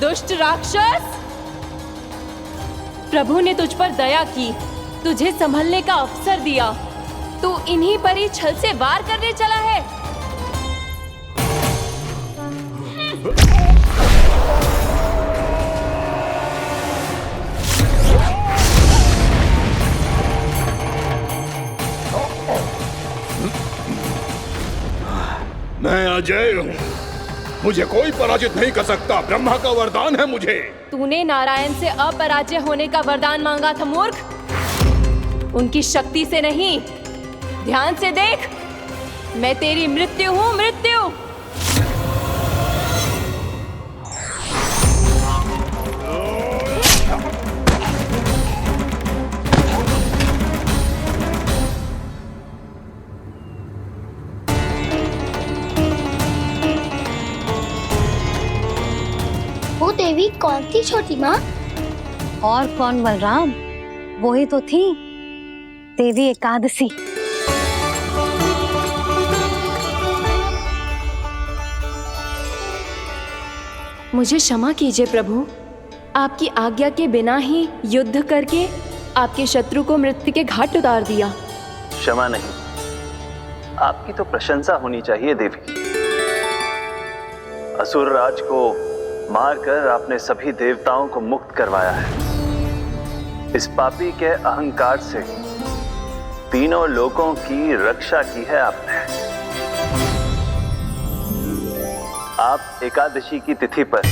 दुष्ट राक्षस, प्रभु ने तुझ पर दया की, तुझे संभलने का अवसर दिया। तू इन्हीं पर ही छल से वार करने चला है। मैं अजय हूँ, मुझे कोई पराजित नहीं कर सकता। ब्रह्मा का वरदान है मुझे। तूने नारायण से अपराजय होने का वरदान मांगा था मूर्ख, उनकी शक्ति से नहीं। ध्यान से देख, मैं तेरी मृत्यु हूँ, मृत्यु। वो देवी कौन थी छोटी माँ? और कौन बलराम, वही तो थी देवी एकादशी। मुझे क्षमा कीजिए प्रभु, आपकी आज्ञा के बिना ही युद्ध करके आपके शत्रु को मृत्यु के घाट उतार दिया। क्षमा नहीं, आपकी तो प्रशंसा होनी चाहिए देवी। असुर राज को मारकर आपने सभी देवताओं को मुक्त करवाया है। इस पापी के अहंकार से तीनों लोकों की रक्षा की है आपने। आप एकादशी की तिथि पर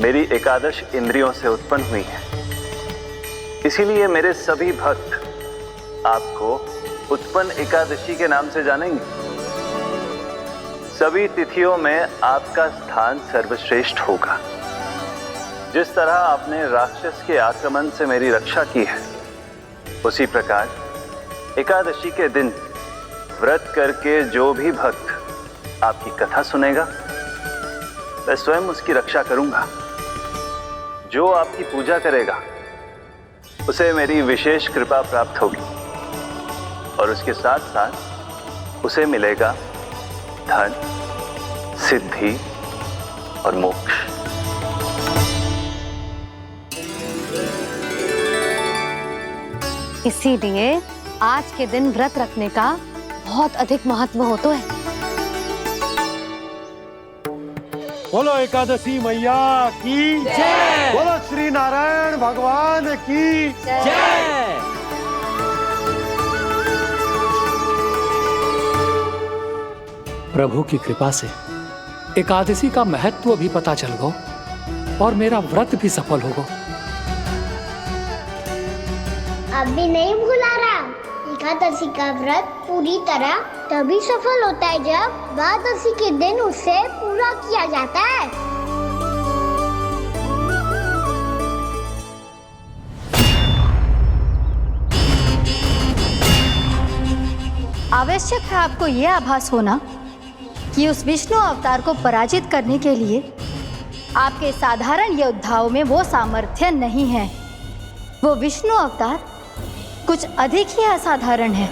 मेरी एकादश इंद्रियों से उत्पन्न हुई हैं। इसीलिए मेरे सभी भक्त आपको उत्पन्न एकादशी के नाम से जानेंगे। सभी तिथियों में आपका स्थान सर्वश्रेष्ठ होगा। जिस तरह आपने राक्षस के आक्रमण से मेरी रक्षा की है, उसी प्रकार एकादशी के दिन व्रत करके जो भी भक्त आपकी कथा सुनेगा, मैं स्वयं उसकी रक्षा करूंगा। जो आपकी पूजा करेगा, उसे मेरी विशेष कृपा प्राप्त होगी और उसके साथ साथ उसे मिलेगा धन, सिद्धि और मोक्ष। इसीलिए आज के दिन व्रत रखने का बहुत अधिक महत्व होता है। बोलो एकादशी मैया की जय। बोलो श्री नारायण भगवान की जय। प्रभु की कृपा से एकादशी का महत्व भी पता चल गो और मेरा व्रत भी सफल होगा। अभी नहीं भूला राम, एकादशी का व्रत पूरी तरह तभी सफल होता है जब द्वादशी के दिन उसे पूरा किया जाता है। आवश्यक है आपको यह आभास होना कि उस विष्णु अवतार को पराजित करने के लिए आपके साधारण योद्धाओं में वो सामर्थ्य नहीं है। वो विष्णु अवतार कुछ अधिक ही असाधारण है।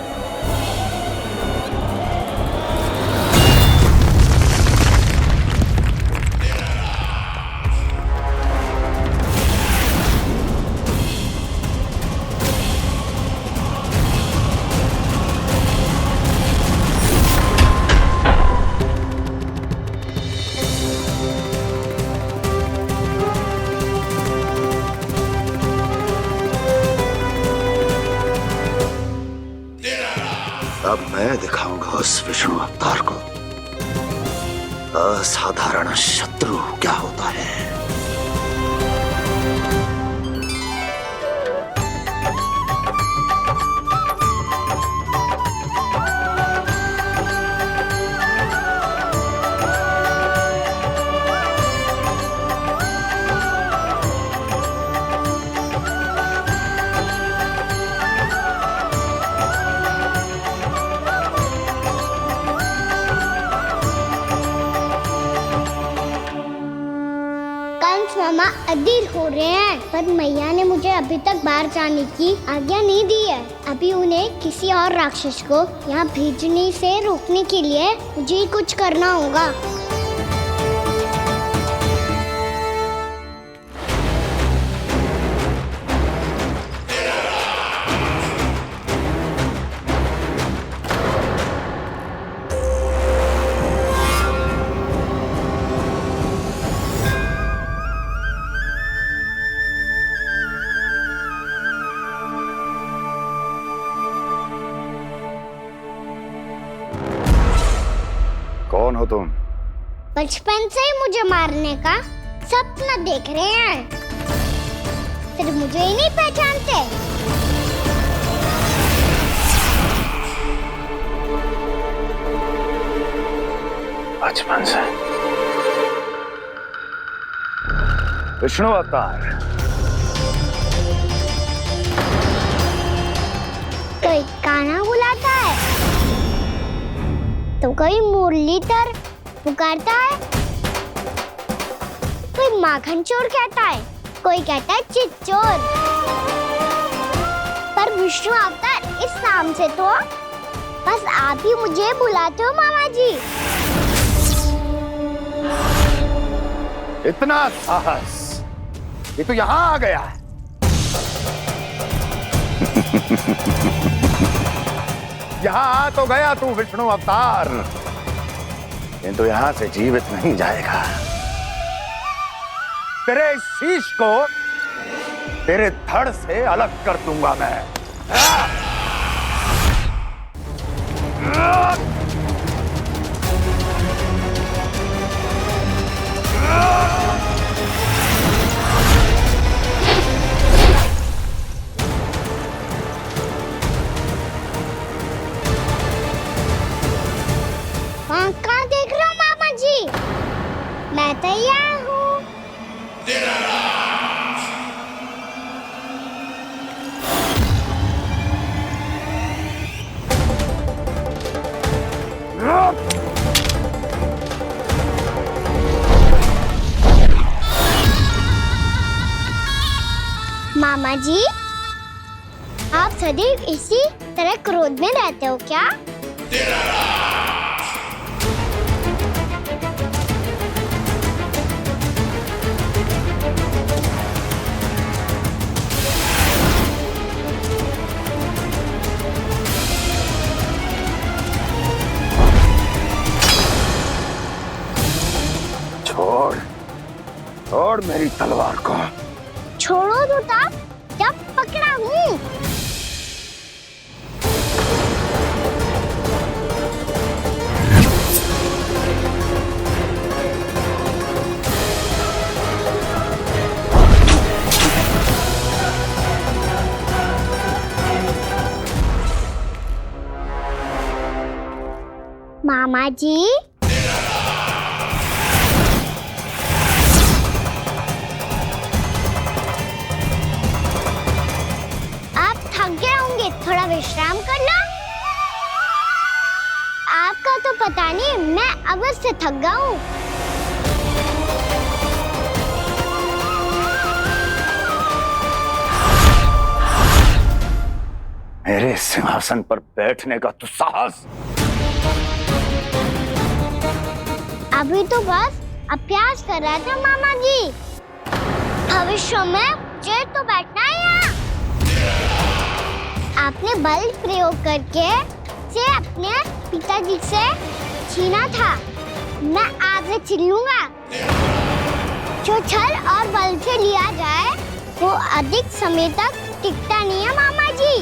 अब मैं दिखाऊंगा उस विष्णु अवतार को असाधारण शत्रु क्या होता है। मामा अधीर हो रहे हैं, पर मैया ने मुझे अभी तक बाहर जाने की आज्ञा नहीं दी है। अभी उन्हें किसी और राक्षस को यहाँ भेजने से रोकने के लिए मुझे कुछ करना होगा। कौन हो तुम? बचपन से ही मुझे मारने का सपना देख रहे हैं, सिर्फ मुझे ही नहीं पहचानते। बचपन से विष्णु अवतार। कोई कान्हा बुलाता है तो कोई मुरलीधर पुकारता है, कोई माखन चोर कहता है, कोई कहता है चिच्चोर। पर विष्णु अवतार इस नाम से तो बस आप ही मुझे बुलाते हो मामा जी। इतना साहस ये तो यहाँ आ गया है। यहाँ आ तो गया तू विष्णु अवतार, किंतु यहाँ से जीवित नहीं जाएगा। तेरे इस शीश को तेरे धड़ से अलग कर दूंगा मैं। कहाँ देख रहे हो मामा जी? मैं तैयार हूँ। मामा जी, आप सदैव इसी तरह क्रोध में रहते हो क्या? छोड़ छोड़ मेरी तलवार को। छोड़ो तो तब जब पकड़ा हूँ। मामा जी, थोड़ा विश्राम कर लो। आपका तो पता नहीं, मैं अवश्य थक गया हूँ। मेरे सिंहासन पर बैठने का तू साहस? अभी तो बस अभ्यास कर रहा था मामा जी। भविष्य में मुझे तो बैठना है यहाँ। आपने बल प्रयोग करके से अपने पिताजी से छीना था, मैं आपसे छीन लूंगा। जो छल और बल से लिया जाए वो अधिक समय तक टिकता नहीं है मामा जी।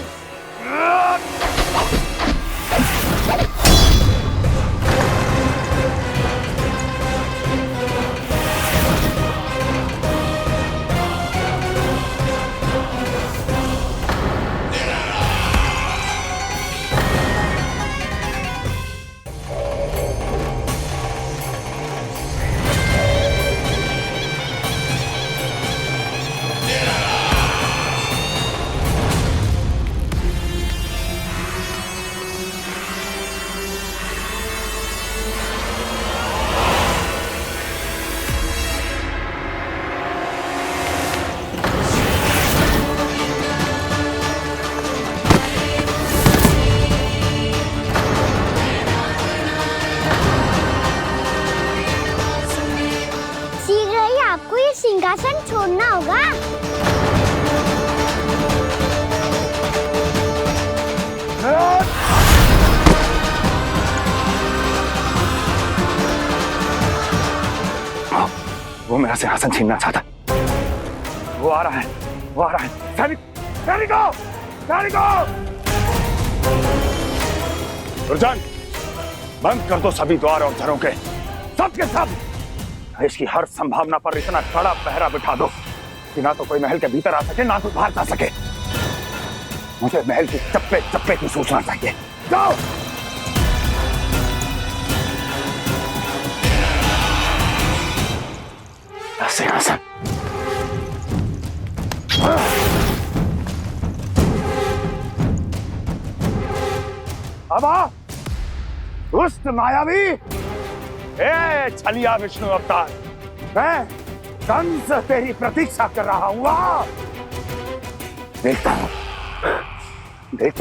सिंहासन छोड़ना होगा। वो मेरा सिंहासन छीनना चाहता। वो आ रहा है, वो आ रहा है। सैनिकों! दुर्जन, बंद कर दो सभी द्वार और झरोखे, सब के सब। इसकी हर संभावना पर इतना कड़ा पहरा बिठा दो कि ना तो कोई महल के भीतर आ सके, ना कोई बाहर जा सके। मुझे महल की चप्पे चप्पे की सूचना चाहिए। जाओ। सिंहासन। अब आ, दुष्ट मायावी, ए छलिया विष्णु अवतार, मैं कंस तेरी प्रतीक्षा कर रहा हूँ। आ, देखता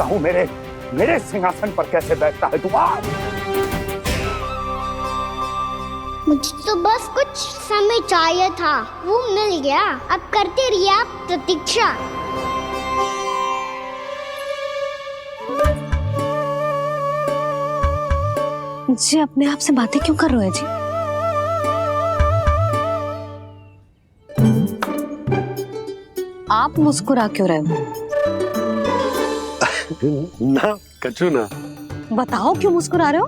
हूँ मेरे सिंहासन पर कैसे बैठता है तू। आ, मुझे तो बस कुछ समय चाहिए था, वो मिल गया। अब करते रहिए आप प्रतीक्षा। जी अपने आप से बातें क्यों कर रहे हो जी? आप मुस्कुरा क्यों रहे हो? ना कछु ना। बताओ क्यों मुस्कुरा रहे हो?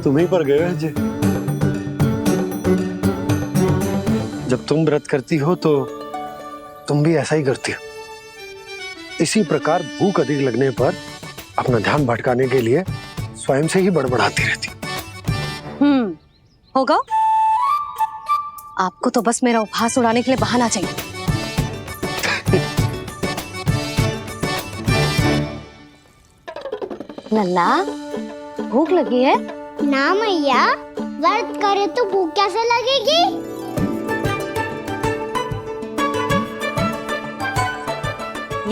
तुम्हीं पर गए हैं जी। जब तुम व्रत करती हो तो तुम भी ऐसा ही करती हो। इसी प्रकार भूख अधिक लगने पर अपना ध्यान भटकाने के लिए स्वयं से ही बड़बड़ाती रहती। होगा। आपको तो बस मेरा उपहास उड़ाने के लिए बहाना चाहिए। लल्ला, भूख लगी है? ना मैया, व्रत करे तो भूख कैसे लगेगी?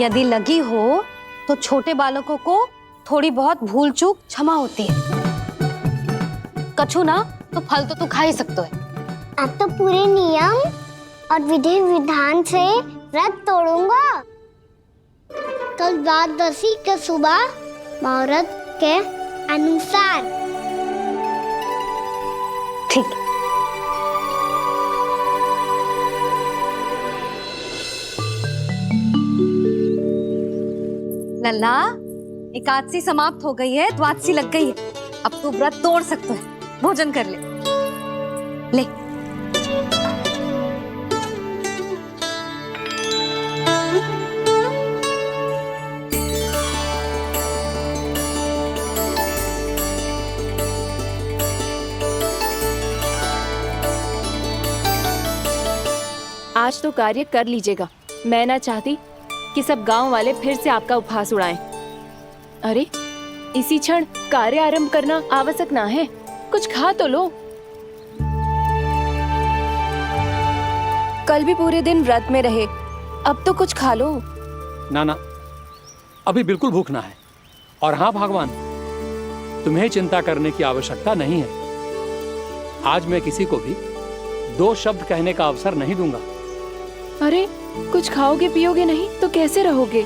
यदि लगी हो तो छोटे बालकों को थोड़ी बहुत भूल चूक क्षमा होती है। कछु ना तो फल तो तू खा ही सकते है। अब तो पूरे नियम और विधि विधान से व्रत तोड़ूंगा। कल द्वादशी के सुबह मुहूर्त के अनुसार। ठीक। लल्ला, एकादशी समाप्त हो गई है, द्वादशी लग गई है। अब तू व्रत तोड़ सकते है। भोजन कर ले। ले। आज तो कार्य कर लीजिएगा। मैं ना चाहती कि सब गांव वाले फिर से आपका उपहास उड़ाएं। अरे, इसी क्षण कार्य आरंभ करना आवश्यक ना है। कुछ खा तो लो। कल भी पूरे दिन व्रत में रहे, अब तो कुछ खा लो। ना, अभी बिल्कुल भूख ना है। और हाँ भगवान, तुम्हें चिंता करने की आवश्यकता नहीं है। आज मैं किसी को भी 2 शब्द कहने का अवसर नहीं दूंगा। अरे, कुछ खाओगे पियोगे नहीं तो कैसे रहोगे?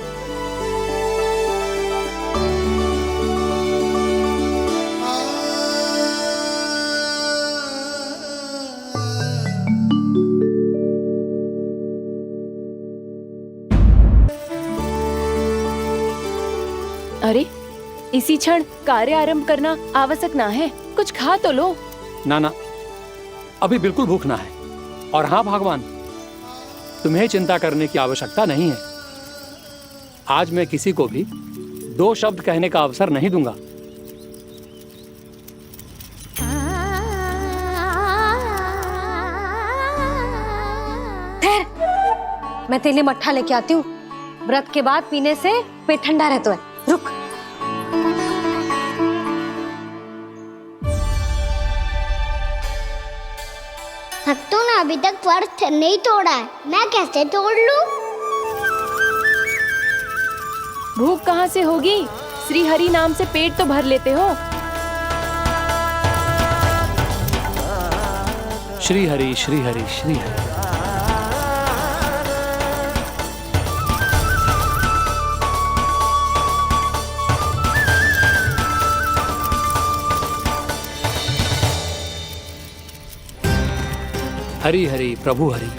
अरे, इसी क्षण कार्य आरंभ करना आवश्यक ना है। कुछ खा तो लो। ना, अभी बिल्कुल भूख ना है। और हाँ भगवान, तुम्हें चिंता करने की आवश्यकता नहीं है। आज मैं किसी को भी 2 शब्द कहने का अवसर नहीं दूंगा। मैं तेरे लिए मट्ठा लेके आती हूँ। व्रत के बाद पीने से पेट ठंडा रहता है। रुक। भक्तों ने अभी तक व्रत नहीं तोड़ा है, मैं कैसे तोड़ लूं? भूख कहाँ से होगी? श्री हरि नाम से पेट तो भर लेते हो। श्री हरि, श्री हरि, श्री हरि। हरि हरि प्रभु हरि,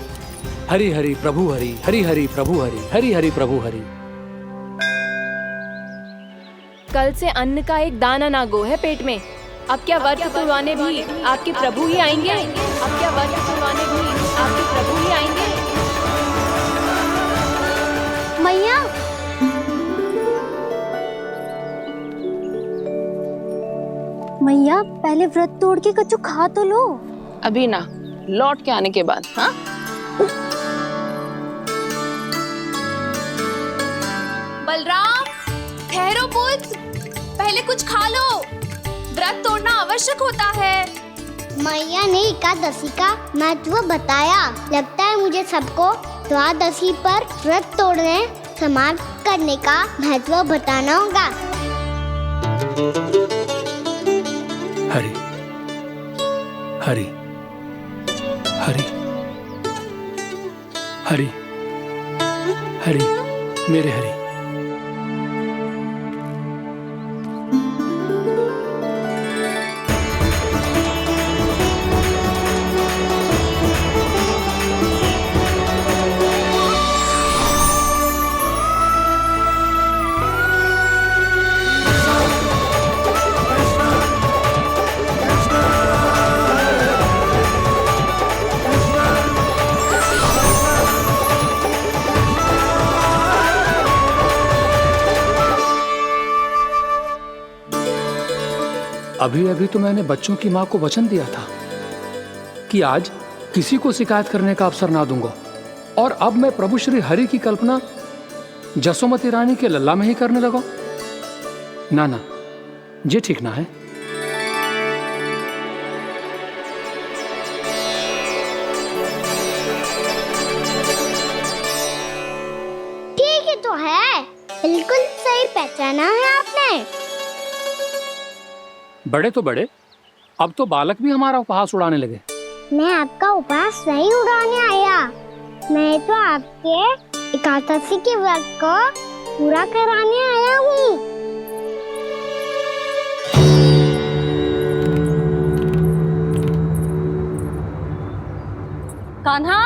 हरि हरि प्रभु हरि, हरि हरि प्रभु हरि, हरि हरि प्रभु हरि। कल से अन्न का एक दाना ना गो है पेट में। अब क्या व्रत तुड़वाने भी आपके प्रभु ही आएंगे? अब क्या व्रत तुड़वाने भी आपके प्रभु ही आएंगे? मैया, मैया पहले व्रत तोड़ के कच्चू खा तो लो। अभी ना, लौट के आने के बाद। हाँ, बलराम, ठहरो पुत्र, पहले कुछ खा लो। व्रत तोड़ना आवश्यक होता है। मैया ने एकादशी का महत्व बताया। लगता है मुझे सबको द्वादशी पर व्रत तोड़ने समाप्त करने का महत्व बताना होगा। हरि हरि हरि हरि हरि मेरे हरि। अभी अभी तो मैंने बच्चों की मां को वचन दिया था कि आज किसी को शिकायत करने का अवसर ना दूंगा, और अब मैं प्रभु श्री हरि की कल्पना जसोमती रानी के लल्ला में ही करने लगा। ना ना, ये ठीक ना है। ठीक ही तो है, बिल्कुल सही पहचाना है आपने। बड़े तो बड़े, अब तो बालक भी हमारा उपहास उड़ाने लगे। मैं आपका उपहास नहीं उड़ाने आया, मैं तो आपके एकादशी के व्रत को पूरा कराने आया हूँ। कान्हा,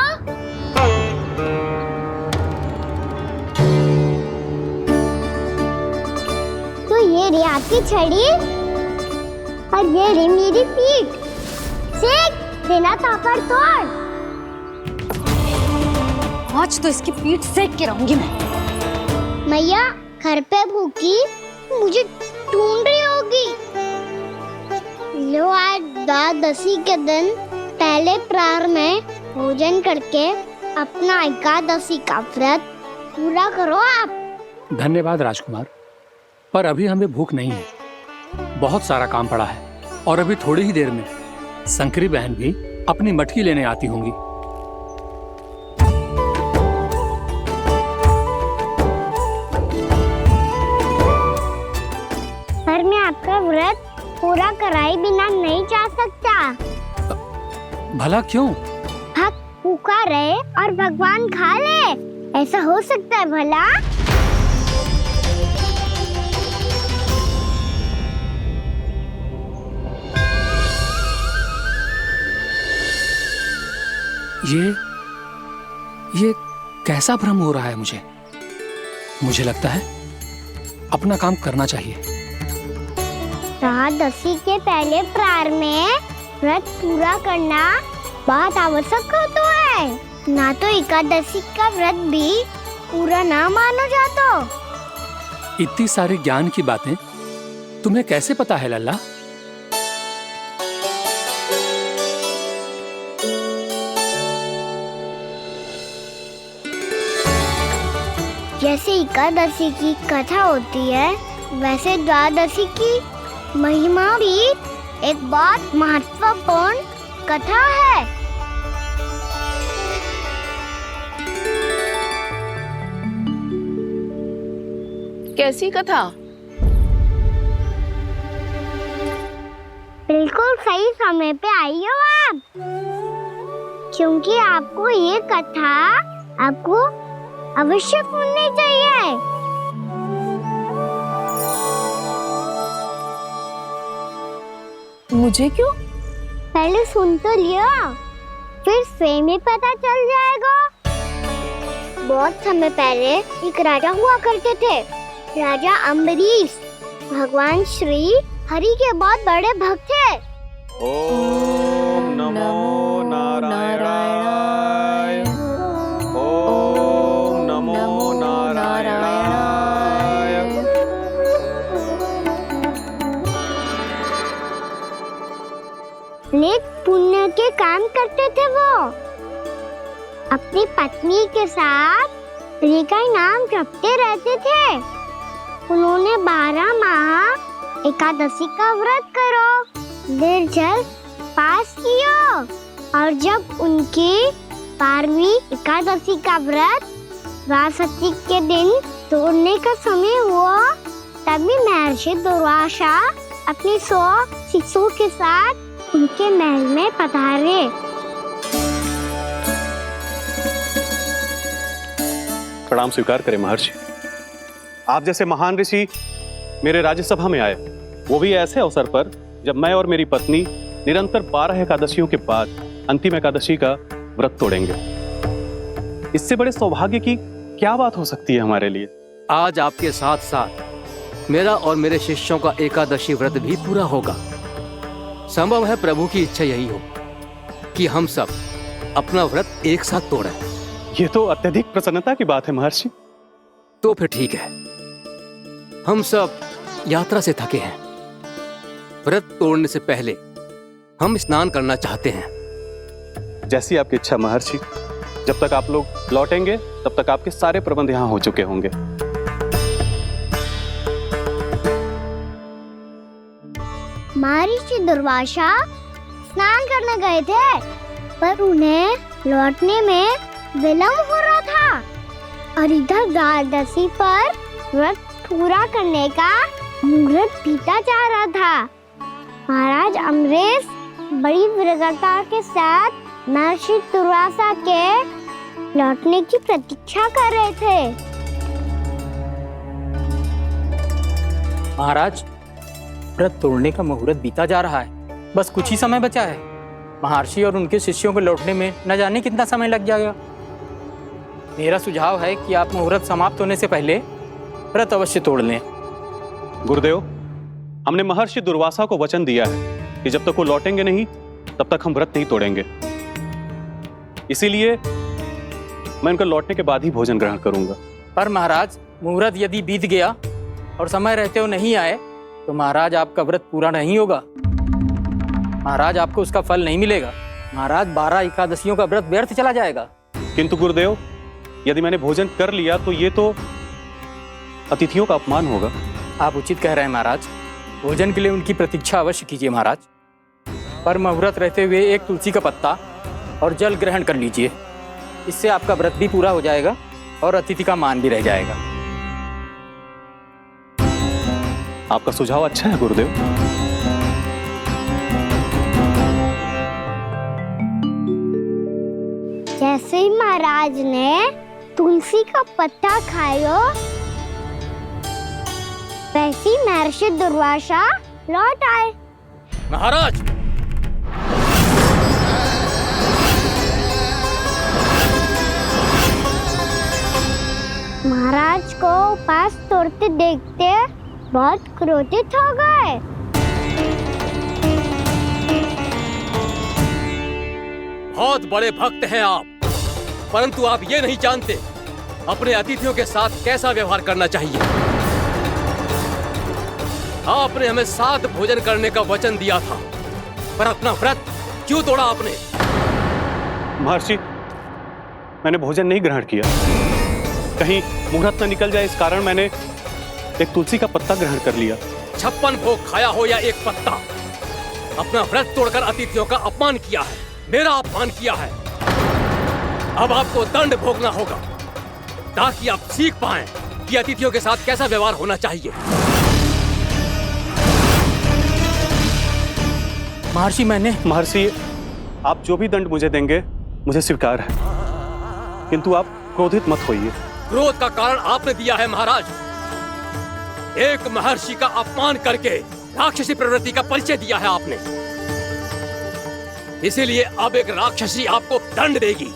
तो ये रही आपकी छड़ी और ये रही मेरी पीठ। सेक बिना तापड़ तोड़। आज तो इसकी पीठ सेक के रहूंगी मैं। मैया घर पे भूखी मुझे ढूंढ रही होगी। लो, आज द्वादशी के दिन पहले प्रहर में भोजन करके अपना एकादशी का व्रत पूरा करो आप। धन्यवाद राजकुमार, पर अभी हमें भूख नहीं है। बहुत सारा काम पड़ा है, और अभी थोड़ी ही देर में शंकरी बहन भी अपनी मटकी लेने आती होंगी। पर मैं आपका व्रत पूरा कराए बिना नहीं जा सकता। भला क्यों? भक्त भूखा रहे और भगवान खा ले, ऐसा हो सकता है भला? ये कैसा भ्रम हो रहा है मुझे? मुझे लगता है अपना काम करना चाहिए। द्वादशी के पहले प्रहर में व्रत पूरा करना बहुत आवश्यक होता है, ना तो एकादशी का व्रत भी पूरा ना माना जाता। इतनी सारी ज्ञान की बातें तुम्हें कैसे पता है लल्ला? जैसे एकादशी की कथा होती है, वैसे द्वादशी की महिमा भी एक बहुत महत्वपूर्ण कथा है। कैसी कथा? बिल्कुल सही समय पे आई हो आप, क्योंकि आपको ये कथा आपको अवश्य सुननी चाहिए। मुझे क्यों? पहले सुन तो लिया, फिर स्वयं ही पता चल जाएगा। बहुत समय पहले एक राजा हुआ करते थे, राजा अम्बरीश। भगवान श्री हरि के बहुत बड़े भक्त थे। ओम नमो नारायणाय। ओम नमो नारायणाय। नेक पुण्य के काम करते थे वो। अपनी पत्नी के साथ हरि का नाम जपते रहते थे। उन्होंने 12 माह एकादशी का व्रत करो, निर्जल पास किया, और जब उनकी 12वीं एकादशी का व्रत वासंती के दिन तोड़ने का समय हुआ, तभी महर्षि दुर्वासा अपनी 100 शिष्यों के साथ उनके महल में पधारे। प्रणाम स्वीकार करें महर्षि। आप जैसे महान ऋषि मेरे राज्यसभा में आए, वो भी ऐसे अवसर पर जब मैं और मेरी पत्नी निरंतर 12 एकादशियों के बाद अंतिम एकादशी का व्रत तोड़ेंगे। इससे बड़े सौभाग्य की क्या बात हो सकती है हमारे लिए। आज आपके साथ साथ मेरा और मेरे शिष्यों का एकादशी व्रत भी पूरा होगा। संभव है प्रभु की इच्छा यही हो कि हम सब अपना व्रत एक साथ तोड़ें। ये तो अत्यधिक प्रसन्नता की बात है महर्षि। तो फिर ठीक है, हम सब यात्रा से थके हैं। व्रत तोड़ने से पहले हम स्नान करना चाहते हैं। जैसी आपकी इच्छा महर्षि। जब तक आप लोग लौटेंगे तब तक आपके सारे प्रबंध यहाँ हो चुके होंगे। महर्षि दुर्वासा स्नान करने गए थे, पर उन्हें लौटने में विलंब हो रहा था, और इधर द्वादशी पर व्रत पूरा करने का मुहूर्त बीता जा रहा था। महाराज अमरेश बड़ी विरगता के साथ महर्षि दुर्वासा के लौटने की प्रतीक्षा कर रहे थे। महाराज, व्रत तोड़ने का मुहूर्त बीता जा रहा है, बस कुछ ही समय बचा है। महर्षि और उनके शिष्यों को लौटने में न जाने कितना समय लग जाएगा। मेरा सुझाव है कि आप मुहूर्त समाप्त होने से पहले व्रत अवश्य तोड़ लें। गुरुदेव, हमने महर्षि दुर्वासा को वचन दिया है कि जब तक वो लौटेंगे नहीं तब तक हम व्रत नहीं तोड़ेंगे। इसीलिए मैं उनके लौटने के बाद ही भोजन ग्रहण करूंगा। पर महाराज, मुहूर्त यदि बीत गया और समय रहते हुए नहीं आए तो महाराज आपका व्रत पूरा नहीं होगा। महाराज, आपको उसका फल नहीं मिलेगा। महाराज, 12 एकादशियों का व्रत व्यर्थ चला जाएगा। किंतु गुरुदेव, यदि मैंने भोजन कर लिया तो ये तो अतिथियों का अपमान होगा। आप उचित कह रहे हैं महाराज। भोजन के लिए उनकी प्रतीक्षा अवश्य कीजिए महाराज। पर मुहूर्त रहते हुए एक तुलसी का पत्ता और जल ग्रहण कर लीजिए। इससे आपका व्रत भी पूरा हो जाएगा और अतिथि का मान भी रह जाएगा। आपका सुझाव अच्छा है गुरुदेव। जैसे ही महाराज ने तुलसी का पत्ता खाया, वैसे ही महर्षि दुर्वासा लौट आए। महाराज, महाराज को उपास तोड़ते देखते बहुत क्रोधित हो गए। बहुत बड़े भक्त हैं आप, परंतु आप ये नहीं जानते अपने अतिथियों के साथ कैसा व्यवहार करना चाहिए। आपने हमें साथ भोजन करने का वचन दिया था, पर अपना व्रत क्यों तोड़ा आपने? महर्षि, मैंने भोजन नहीं ग्रहण किया। कहीं मुहूर्त न निकल जाए इस कारण मैंने एक तुलसी का पत्ता ग्रहण कर लिया। 56 भोग खाया हो या एक पत्ता, अपना व्रत तोड़कर अतिथियों का अपमान किया है, मेरा अपमान किया है। अब आपको दंड भोगना होगा ताकि आप सीख पाएं कि अतिथियों के साथ कैसा व्यवहार होना चाहिए। महर्षि, आप जो भी दंड मुझे देंगे मुझे स्वीकार है, किंतु आप क्रोधित मत होइए। क्रोध का कारण आपने दिया है महाराज। एक महर्षि का अपमान करके राक्षसी प्रवृत्ति का परिचय दिया है आपने। इसीलिए अब एक राक्षसी आपको दंड देगी।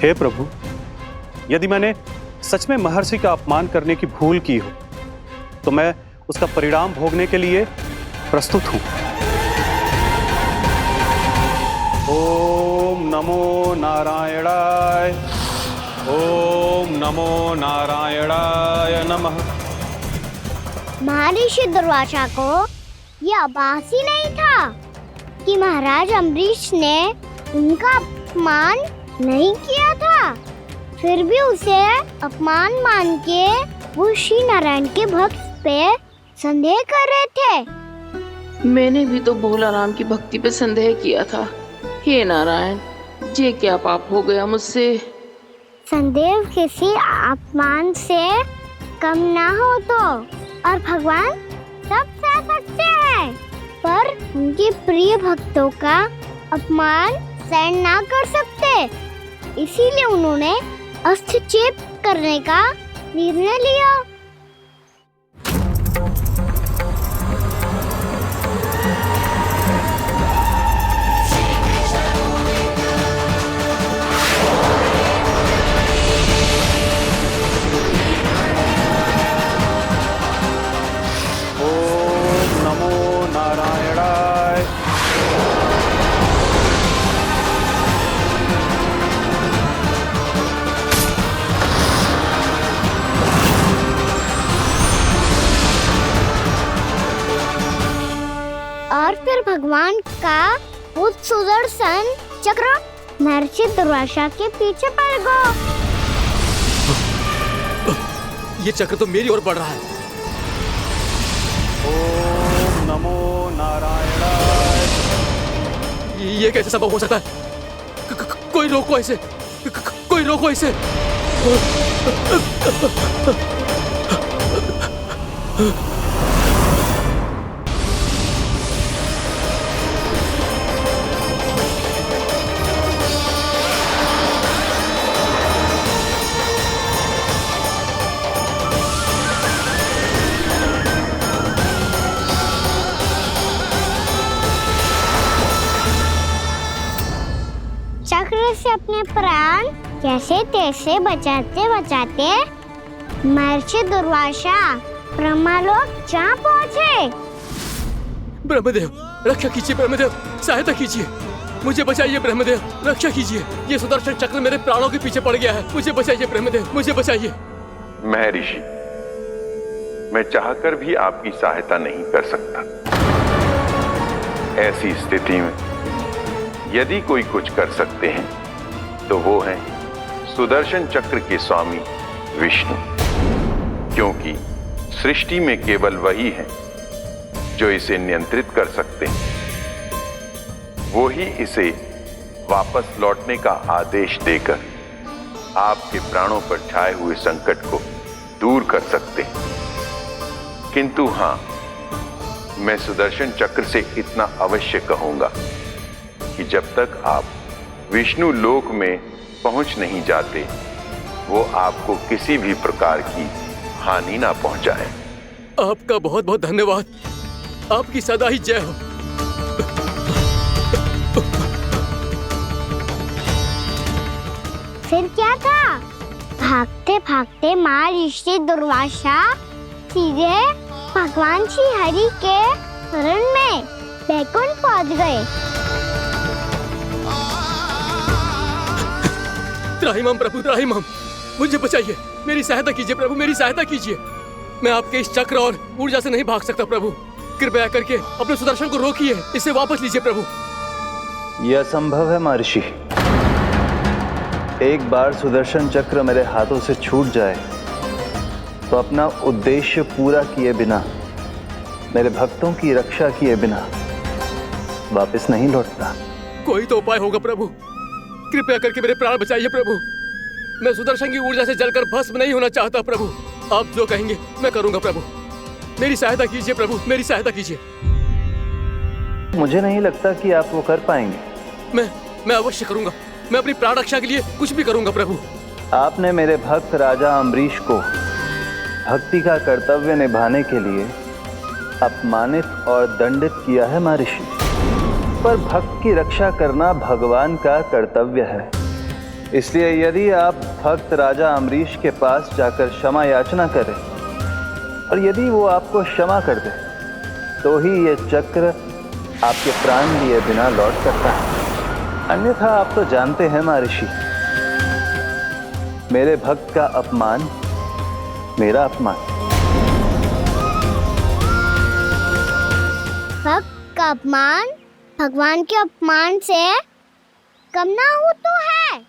हे प्रभु, यदि मैंने सच में महर्षि का अपमान करने की भूल की हो तो मैं उसका परिणाम भोगने के लिए प्रस्तुत हूं। ओम नमो नारायणाय, ओम नमो नारायणाय नमः। महर्षि दुर्वासा को ये आभास ही नहीं था कि महाराज अम्बरीश ने उनका अपमान नहीं किया था। फिर भी उसे अपमान मान के वो श्री नारायण के भक्त पे संदेह कर रहे थे। मैंने भी तो भोला राम की भक्ति पे संदेह किया था। हे नारायण, ये क्या पाप हो गया मुझसे? संदेह किसी अपमान से कम ना हो तो, और भगवान सब सह सकते हैं, पर उनके प्रिय भक्तों का अपमान सहन ना कर सकते। इसीलिए उन्होंने अस्थिचेप करने का निर्णय लिया। ओम नमो नारायणाय। और फिर भगवान का वो सुदर्शन चक्र महर्षि दुर्वासा के पीछे पड़ गया। ये चक्र तो मेरी ओर बढ़ रहा है। ओम नमो नारायणाय। ये कैसे संभव हो सकता है? कोई रोको इसे, कोई रोको इसे। चक्र से अपने प्राण कैसे तैसे बचाते बचाते महर्षि दुर्वासा ब्रह्मलोक जा पहुँचे। ब्रह्मदेव, रक्षा कीजिए। ब्रह्मदेव, सहायता कीजिए। मुझे बचाइए ब्रह्मदेव, रक्षा कीजिए। ये सुदर्शन चक्र मेरे प्राणों के पीछे पड़ गया है। मुझे बचाइए ब्रह्मदेव, मुझे बचाइए। महर्षि, मैं चाहकर भी आपकी सहायता नहीं कर सकता। ऐसी स्थिति में यदि कोई कुछ कर सकते हैं तो वो हैं सुदर्शन चक्र के स्वामी विष्णु, क्योंकि सृष्टि में केवल वही है जो इसे नियंत्रित कर सकते हैं। वो ही इसे वापस लौटने का आदेश देकर आपके प्राणों पर छाए हुए संकट को दूर कर सकते हैं। किंतु हां, मैं सुदर्शन चक्र से इतना अवश्य कहूंगा कि जब तक आप विष्णु लोक में पहुंच नहीं जाते, वो आपको किसी भी प्रकार की हानि ना पहुंचाए। आपका बहुत बहुत धन्यवाद। आपकी सदा ही जय हो। फिर क्या था? भागते भागते महर्षि दुर्वासा सीधे भगवान श्री हरि के शरण में बैकुंठ पहुंच गए। त्राहिमाम प्रभु, त्राहिमाम, मुझे बचाइए। मेरी सहायता कीजिए प्रभु, मेरी सहायता कीजिए। मैं आपके इस चक्र और ऊर्जा से नहीं भाग सकता प्रभु। कृपया करके अपने सुदर्शन को रोकिए, इसे वापस लीजिए प्रभु। यह असंभव है महर्षि। एक बार सुदर्शन चक्र मेरे हाथों से छूट जाए तो अपना उद्देश्य पूरा किए बिना, मेरे भक्तों की रक्षा किए बिना वापस नहीं लौटता। कोई तो उपाय होगा प्रभु। कृपया करके मेरे प्राण बचाइए प्रभु। मैं सुदर्शन की ऊर्जा से जलकर भस्म नहीं होना चाहता प्रभु। आप जो कहेंगे मैं करूंगा प्रभु। मेरी सहायता कीजिए प्रभु, मेरी सहायता कीजिए। मुझे नहीं लगता कि आप वो कर पाएंगे। मैं अवश्य करूंगा। मैं अपनी प्राण रक्षा के लिए कुछ भी करूंगा प्रभु। आपने मेरे भक्त राजा अम्बरीश को भक्ति का कर्तव्य निभाने के लिए अपमानित और दंडित किया है महर्षि, पर भक्त की रक्षा करना भगवान का कर्तव्य है। इसलिए यदि आप भक्त राजा अम्बरीश के पास जाकर क्षमा याचना करें और यदि वो आपको क्षमा कर दे तो ही ये चक्र आपके प्राण लिए बिना लौट सकता है। अन्यथा आप तो जानते हैं महर्षि, मेरे भक्त का अपमान मेरा अपमान। भक्त का अपमान भगवान के अपमान से कम ना हो तो है।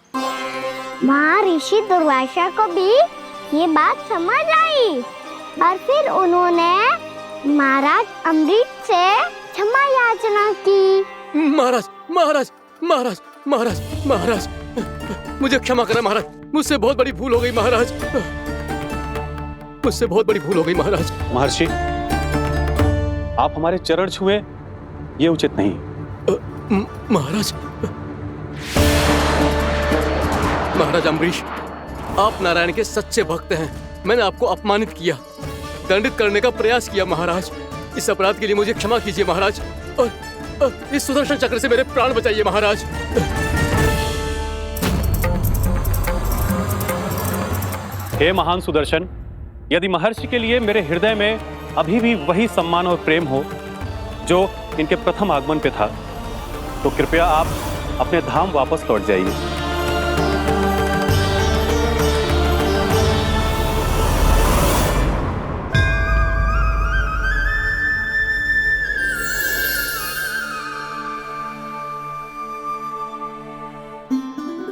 महर्षि दुर्वासा को भी ये बात समझ आई और फिर उन्होंने महाराज अम्बरीश से क्षमा याचना की। महाराज महाराज महाराज महाराज महाराज, मुझे क्षमा करें महाराज, मुझसे बहुत बड़ी भूल हो गई महाराज, मुझसे बहुत बड़ी भूल हो गई महाराज। महर्षि, आप हमारे चरण छुए ये उचित नहीं। महाराज, महाराज अम्बरीश, आप नारायण के सच्चे भक्त हैं। मैंने आपको अपमानित किया, दंडित करने का प्रयास किया महाराज। इस अपराध के लिए मुझे क्षमा कीजिए महाराज, और इस सुदर्शन चक्र से मेरे प्राण बचाइए महाराज। हे महान सुदर्शन, यदि महर्षि के लिए मेरे हृदय में अभी भी वही सम्मान और प्रेम हो जो इनके प्रथम आगमन पे था, तो कृपया आप अपने धाम वापस लौट जाइए।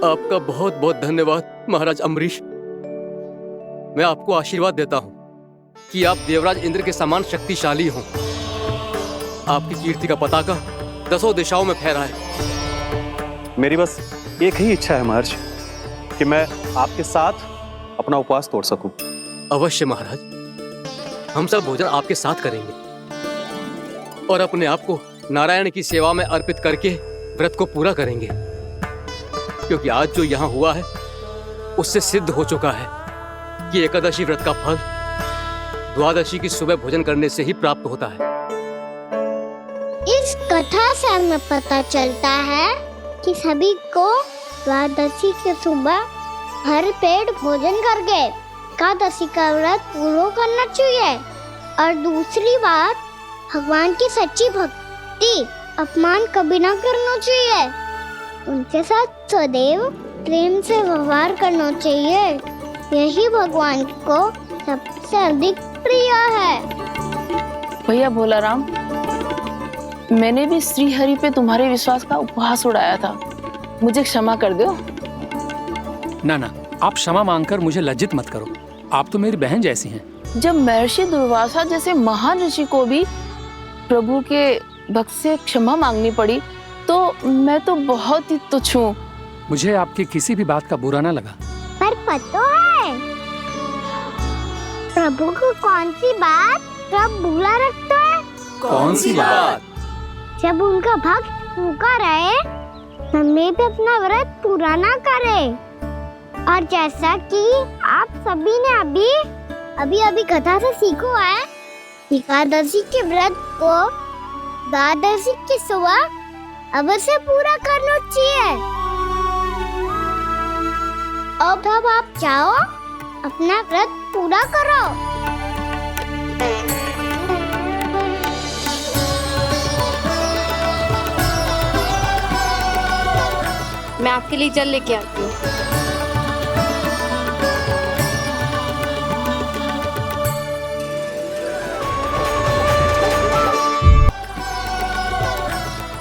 आपका बहुत बहुत धन्यवाद महाराज अम्बरीश। मैं आपको आशीर्वाद देता हूं कि आप देवराज इंद्र के समान शक्तिशाली हों। आपकी कीर्ति का पताका 10 दिशाओं में फहराए। मेरी बस एक ही इच्छा है महर्षि, कि मैं आपके साथ अपना उपवास तोड़ सकूं। अवश्य महाराज, हम सब भोजन आपके साथ करेंगे और अपने आप को नारायण की सेवा में अर्पित करके व्रत को पूरा करेंगे, क्योंकि आज जो यहाँ हुआ है उससे सिद्ध हो चुका है कि एकादशी व्रत का फल द्वादशी की सुबह भोजन करने से ही प्राप्त होता है। इस कथा से हमें पता चलता है कि सभी को द्वादशी की सुबह भर पेट भोजन करके एकादशी का व्रत पूरा करना चाहिए। और दूसरी बात, भगवान की सच्ची भक्ति अपमान कभी ना करना चाहिए। उनके साथ सदैव प्रेम से व्यवहार करना चाहिए। यही भगवान को सबसे अधिक प्रिय है। भैया भोला राम, मैंने भी श्री हरि पे तुम्हारे विश्वास का उपहास उड़ाया था, मुझे क्षमा कर दो। ना ना, आप क्षमा मांगकर मुझे लज्जित मत करो, आप तो मेरी बहन जैसी हैं। जब महर्षि दुर्वासा जैसे महान ऋषि को भी प्रभु के भक्त से क्षमा मांगनी पड़ी, तो मैं तो बहुत ही तुच्छ हूँ। मुझे आपकी किसी भी बात का बुरा ना लगा। पर पता है प्रभु को कौन सी बात कब बुरा रखता है? कौन सी बात? जब उनका भक्त भूखा रहे, हमें भी अपना व्रत पूरा ना करे। और जैसा कि आप सभी ने अभी कथा से सीखो है, एकादशी के व्रत को द्वादशी की सुबह अवश्य पूरा करना चाहिए। अब आप जाओ, अपना व्रत पूरा करो। मैं आपके लिए जल लेके आती हूँ।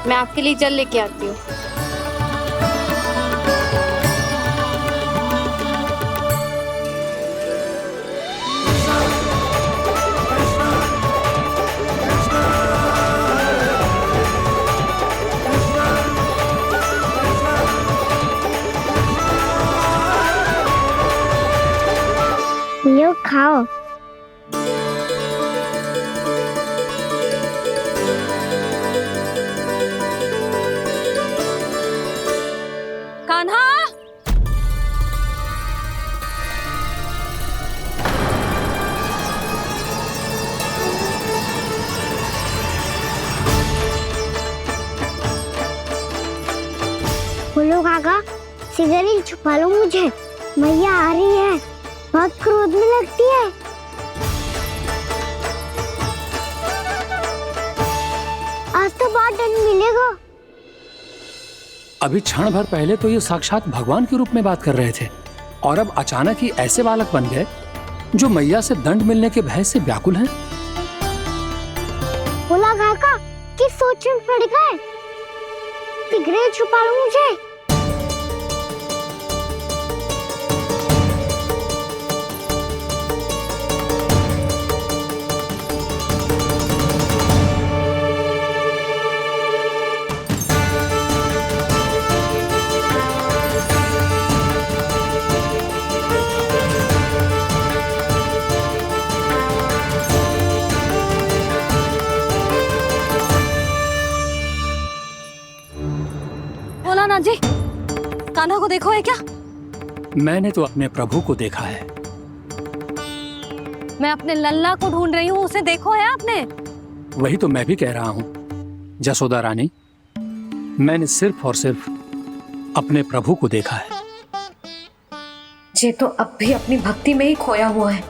मैं आपके लिए जल लेके आती हूँ। लो खाओ। कान्हा, बोलो काका, सिगरेट छुपा लो मुझे, मैया आ रही है, बहुत क्रोध में लगती है। आज तो बहुत दंड मिलेगा। अभी क्षण भर पहले तो ये साक्षात भगवान के रूप में बात कर रहे थे और अब अचानक ही ऐसे बालक बन गए जो मैया से दंड मिलने के भय से व्याकुल हैं। बोला काका किस सोच में पड़ गए? सिगरेट छुपा लो मुझे। भोलानाथ जी, कान्हा को देखो है क्या? मैंने तो अपने प्रभु को देखा है। मैं अपने लल्ला को ढूंढ रही हूँ, उसे देखो है आपने? वही तो मैं भी कह रहा हूँ जसोदा रानी, मैंने सिर्फ और सिर्फ अपने प्रभु को देखा है। ये तो अब भी अपनी भक्ति में ही खोया हुआ है,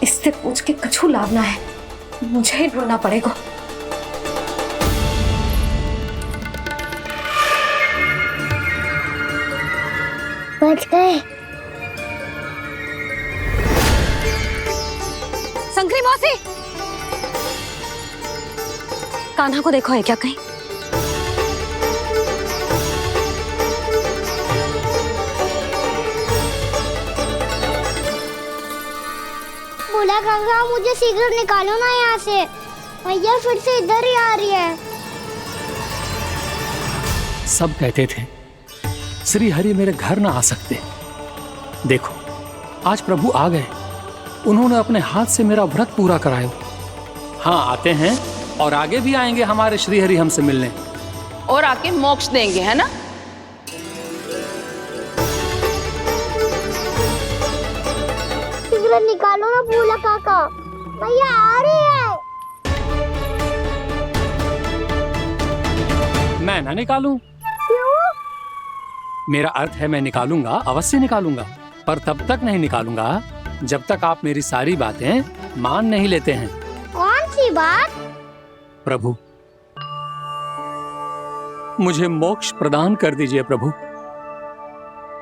इससे पूछ के कछु लाभ ना है, मुझे ही ढूंढना पड़ेगा। बच गए। शंकरी मौसी, कान्हा को देखो है क्या कहीं? बोला काका मुझे सिगरेट निकालो ना यहाँ से, भैया फिर से इधर ही आ रही है। सब कहते थे श्री हरि मेरे घर ना आ सकते। देखो आज प्रभु आ गए, उन्होंने अपने हाथ से मेरा व्रत पूरा कराया। हाँ आते हैं और आगे भी आएंगे हमारे श्री हरि हमसे मिलने और आके मोक्ष देंगे, है ना? सिगरेट निकालो ना बोला काका, भैया आ रही है। मैं ना निकालूं? मेरा अर्थ है मैं निकालूंगा, अवश्य निकालूंगा, पर तब तक नहीं निकालूंगा जब तक आप मेरी सारी बातें मान नहीं लेते हैं। कौन सी बात? प्रभु मुझे मोक्ष प्रदान कर दीजिए प्रभु।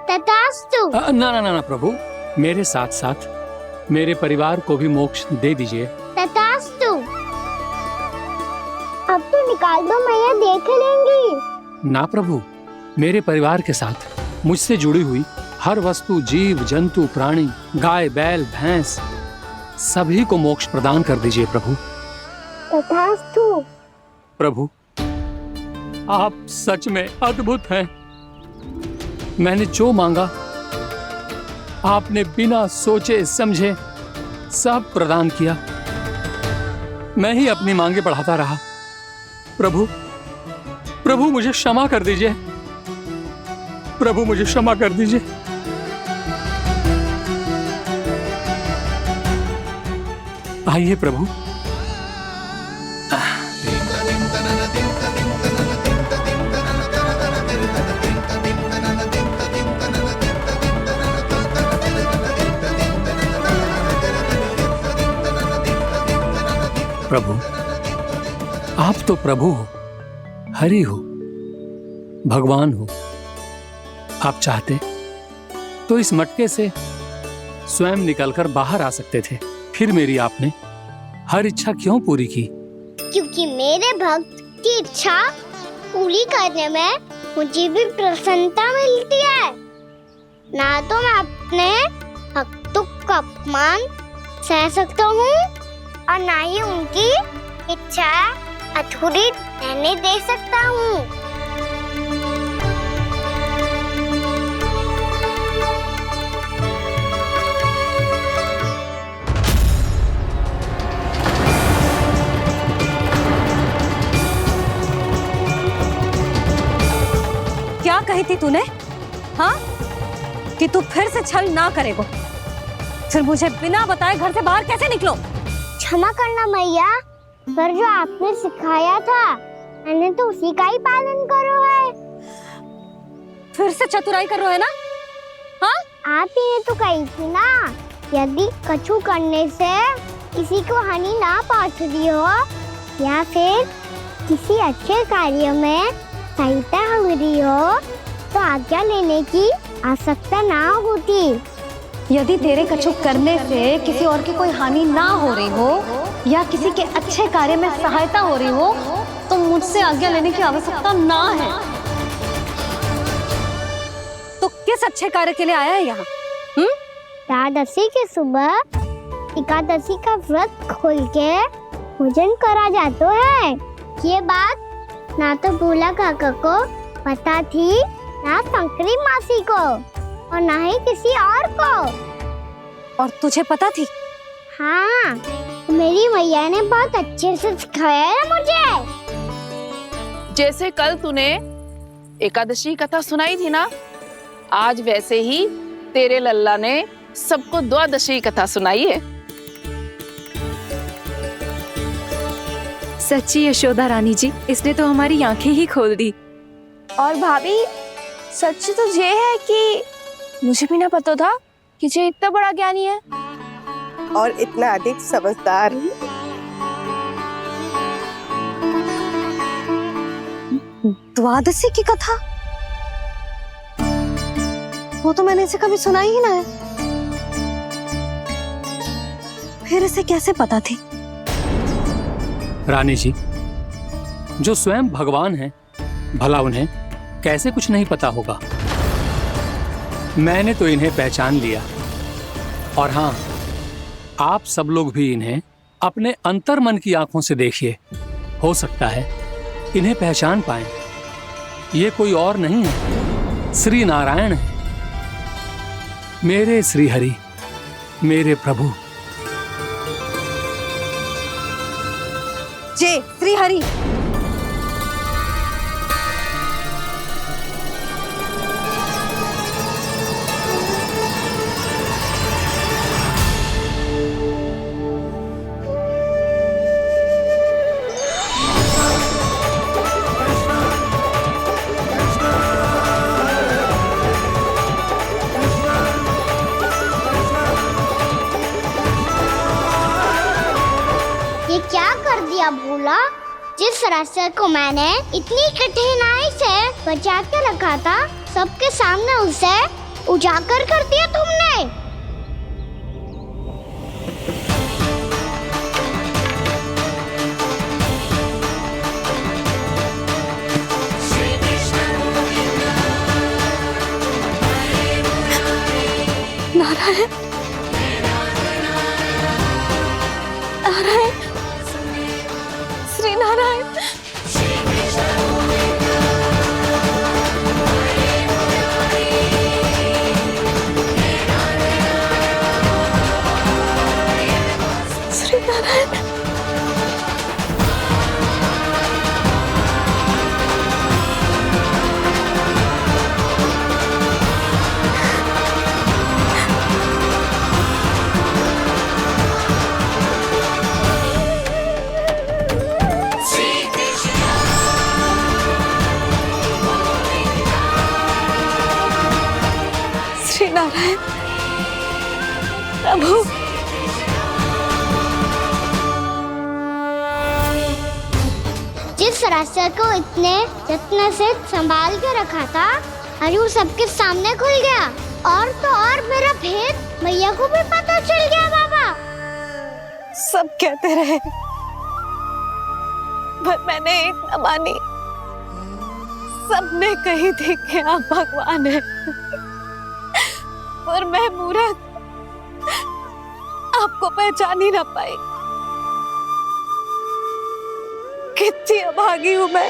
तथास्तु। ना ना ना प्रभु, मेरे साथ साथ मेरे परिवार को भी मोक्ष दे दीजिए। तथास्तु। अब तो निकाल दो, मैया देख लेंगी। ना प्रभु, मेरे परिवार के साथ मुझसे जुड़ी हुई हर वस्तु, जीव जंतु, प्राणी, गाय बैल भैंस, सभी को मोक्ष प्रदान कर दीजिए प्रभु। तथास्तु। प्रभु आप सच में अद्भुत हैं। मैंने जो मांगा आपने बिना सोचे समझे सब प्रदान किया। मैं ही अपनी मांगे बढ़ाता रहा। प्रभु प्रभु मुझे क्षमा कर दीजिए, प्रभु मुझे क्षमा कर दीजिए। आइए प्रभु। प्रभु आप तो प्रभु हो, हरि हो, भगवान हो। आप चाहते तो इस मटके से स्वयं निकलकर बाहर आ सकते थे, फिर मेरी आपने हर इच्छा क्यों पूरी की? क्योंकि मेरे भक्त की इच्छा पूरी करने में मुझे भी प्रसन्नता मिलती है। ना तो मैं अपने भक्तों का अपमान सह सकता हूँ और ना ही उनकी इच्छा अधूरी रहने दे सकता हूँ। क्या कही थी तूने? हाँ, कि तू फिर से छल ना करेगा। फिर मुझे बिना बताए घर से बाहर कैसे निकलो? क्षमा करना मैया, पर जो आपने सिखाया था मैंने तो उसी का ही पालन करो है। फिर से चतुराई कर रहे हो है ना? हाँ, आप ही ने तो कही थी ना, यदि कछु करने से किसी को हानि ना पहुंचती हो या फिर किसी अच्छे कार्य में सहायता मिली हो तो आज्ञा लेने की आवश्यकता ना होती। यदि तेरे कछु करने से किसी और की कोई हानि ना हो रही हो या किसी के अच्छे कार्य में सहायता हो रही हो तो मुझसे आज्ञा लेने की आवश्यकता ना है। तो किस अच्छे कार्य के लिए आया है यहाँ? एकादशी के सुबह एकादशी का व्रत खोल के भोजन करा जाता है। ये बात ना तो भोला काका को पता थी, ना शंकरी मासी को और ना ही किसी और को। और तुझे पता थी? हाँ, मेरी मैया ने बहुत अच्छे से सिखाया है मुझे। जैसे कल तूने एकादशी कथा सुनाई थी ना, आज वैसे ही तेरे लल्ला ने सबको द्वादशी कथा सुनाई है। सच्ची यशोदा रानी जी, इसने तो हमारी आंखें ही खोल दी। और भाभी, सच तो ये है कि मुझे भी ना पता था कि ये इतना बड़ा ज्ञानी है और इतना अधिक समझदार। द्वादशी की कथा? वो तो मैंने इसे कभी सुना ही ना है। फिर इसे कैसे पता थी? रानी जी, जो स्वयं भगवान हैं, भला उन्हें कैसे कुछ नहीं पता होगा। मैंने तो इन्हें पहचान लिया। और हाँ, आप सब लोग भी इन्हें अपने अंतर्मन की आंखों से देखिए, हो सकता है इन्हें पहचान पाएं। ये कोई और नहीं है, श्री नारायण है, मेरे श्री हरि, मेरे प्रभु। जय श्री हरि। ये क्या कर दिया भोला? जिस रास्ते को मैंने इतनी कठिनाई से बचा के रखा था, सबके सामने उसे उजागर कर दिया तुमने। नारायण, नारायण, श्री नारायण। श्री नारायण। श्री नारायण प्रभु। जिस रास्ते को इतने जत्न से संभाल के रखा था, आज वो सबके सामने खुल गया। और तो और मेरा भेद मैया को भी पता चल गया। बाबा सब कहते रहे पर मैंने एक न मानी। सबने कही थी कि आप भगवान हैं, पर मैं मूर्ख आपको पहचान ही ना पाई। कितनी अभागी हूं मैं।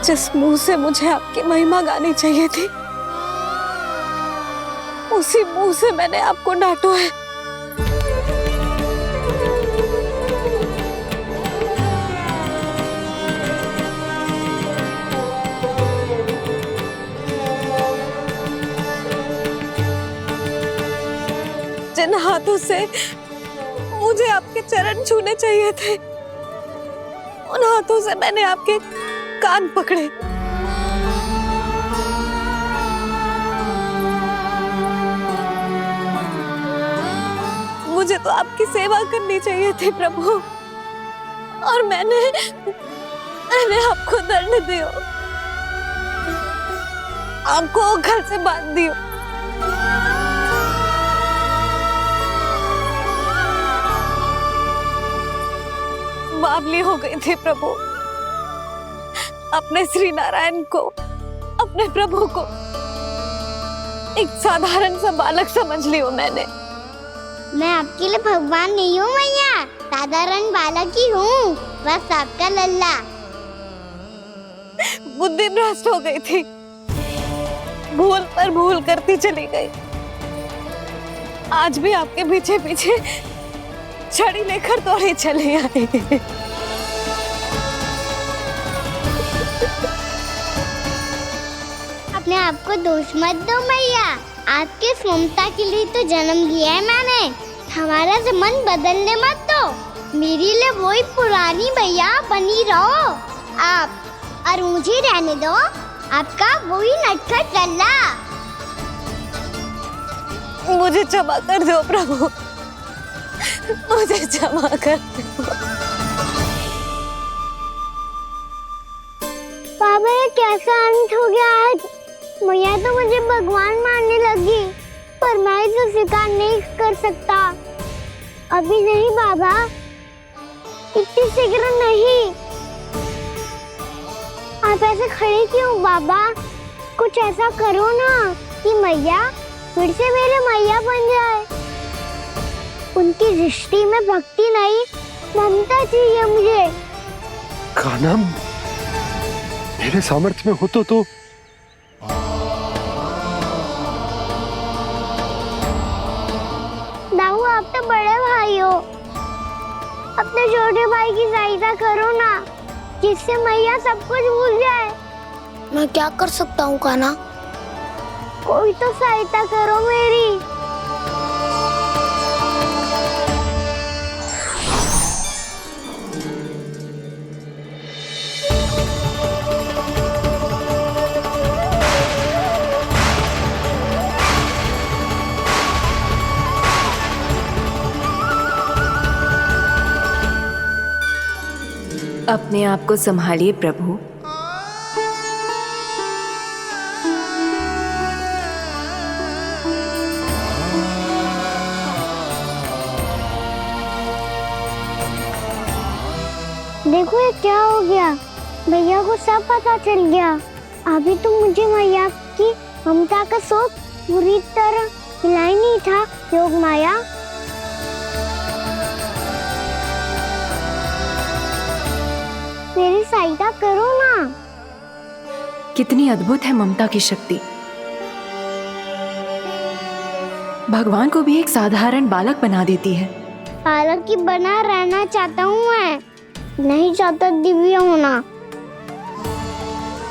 जिस मुंह से मुझे आपकी महिमा गानी चाहिए थी, उसी मुंह से मैंने आपको डांटा है। जिन हाथों से मुझे आपके चरण छूने चाहिए थे, उन हाथों से मैंने आपके कान पकड़े। मुझे तो आपकी सेवा करनी चाहिए थी प्रभु, और मैंने आपको दंड दियो, आपको घर से बांध दियो। बावली हो गई थी प्रभु। अपने श्री नारायण को, अपने प्रभु को एक साधारण सा बालक समझ लियो मैंने। मैं आपके लिए भगवान नहीं हूँ मैया, साधारण बालक ही हूँ, बस आपका लल्ला। बुद्धि भ्रष्ट हो गई थी, भूल पर भूल करती चली गई। आज भी आपके पीछे पीछे छड़ी लेकर दौड़े चले आए। अपने आप को दोष मत दो मैया, आपके ममता के लिए तो जन्म लिया है मैंने। हमारा मन बदलने मत दो, मेरे लिए वही पुरानी भैया बनी रहो आप, और मुझे रहने दो आपका वही नटखट लल्ला। मुझे क्षमा कर दो प्रभु, मुझे क्षमा कर दो। बाबा ये कैसा अंत हो गया आज? मैया तो मुझे भगवान मानने लगी, पर मैं इसे स्वीकार नहीं कर सकता। अभी नहीं बाबा, इतनी शीघ्र नहीं। आप ऐसे खड़े क्यों बाबा? कुछ ऐसा करो ना कि मैया फिर से मेरे मैया बन जाए। उनकी दृष्टि में भक्ति नहीं, ममता चाहिए मुझे। कान्हा, मेरे सामर्थ्य में हो तो दाऊ, आप तो बड़े भाई हो, अपने छोटे भाई की सहायता करो ना, जिससे मैया सब कुछ भूल जाए। मैं क्या कर सकता हूँ कान्हा? कोई तो सहायता करो मेरी। अपने आप को संभालिए प्रभु। देखो ये क्या हो गया, भैया को सब पता चल गया। अभी तो मुझे मैया की ममता का शौक बुरी तरह मिला ही नहीं था। योग माया, मेरी सहायता करो ना। कितनी अद्भुत है ममता की शक्ति। भगवान को भी एक साधारण बालक बना देती है। बालक की बना रहना चाहता हूँ मैं, नहीं चाहता दिव्य होना,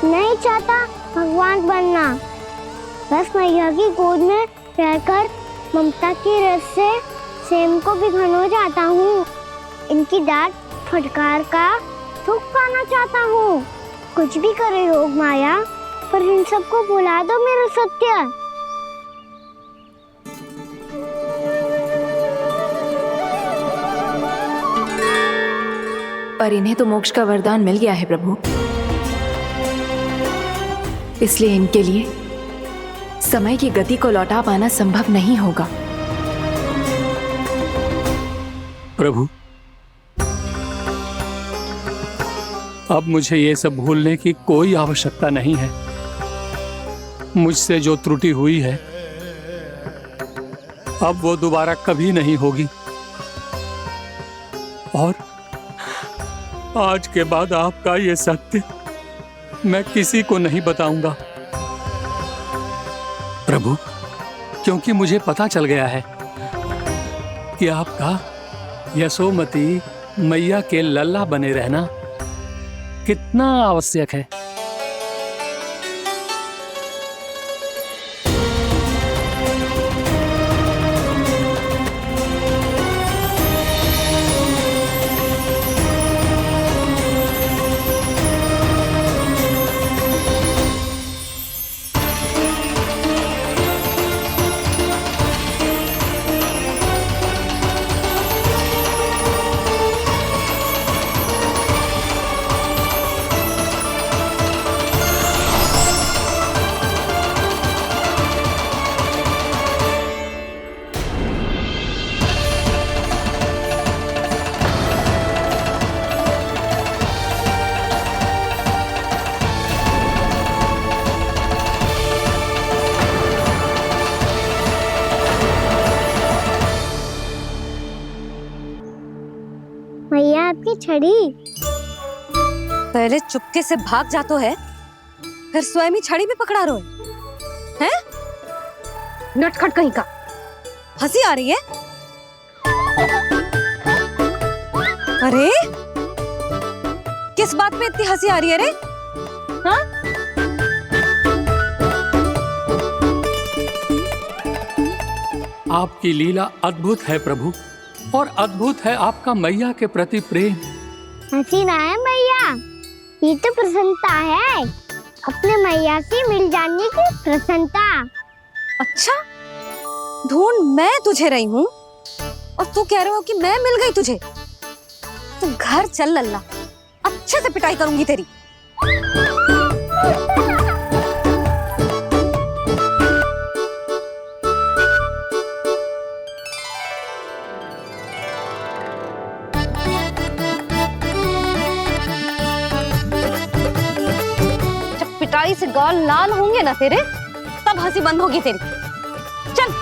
नहीं चाहता भगवान बनना। बस मैया की गोद में रहकर ममता की रस से सेम को भिगोना चाहता हूँ। इनकी डांट फटकार का सुख पाना चाहता हूँ। कुछ भी करे योग माया, पर इन सबको भुला दो मेरा सत्य। पर इन्हें तो मोक्ष का वरदान मिल गया है प्रभु, इसलिए इनके लिए समय की गति को लौटा पाना संभव नहीं होगा। प्रभु, अब मुझे ये सब भूलने की कोई आवश्यकता नहीं है। मुझसे जो त्रुटि हुई है अब वो दोबारा कभी नहीं होगी, और आज के बाद आपका ये सत्य मैं किसी को नहीं बताऊंगा प्रभु, क्योंकि मुझे पता चल गया है कि आपका यशोमती मैया के लल्ला बने रहना कितना आवश्यक है। छड़ी। पहले चुपके से भाग जातो है, फिर स्वयं ही छड़ी भी पकड़ा रो है? नटखट कहीं का। हंसी आ रही है? अरे किस बात पे इतनी हंसी आ रही है रे? हाँ? आपकी लीला अद्भुत है प्रभु, और अद्भुत है आपका मैया के प्रति प्रेम। हंसी ना है मैया, ये तो प्रसन्नता है, अपने मैया से मिल जाने की प्रसन्नता। अच्छा, ढूंढ मैं तुझे रही हूँ और तू कह रहे हो कि मैं मिल गई तुझे। तू घर चल लल्ला, अच्छे से पिटाई करूंगी तेरी। जब पिटाई से गाल लाल होंगे ना तेरे, तब हंसी बंद होगी तेरी। चल।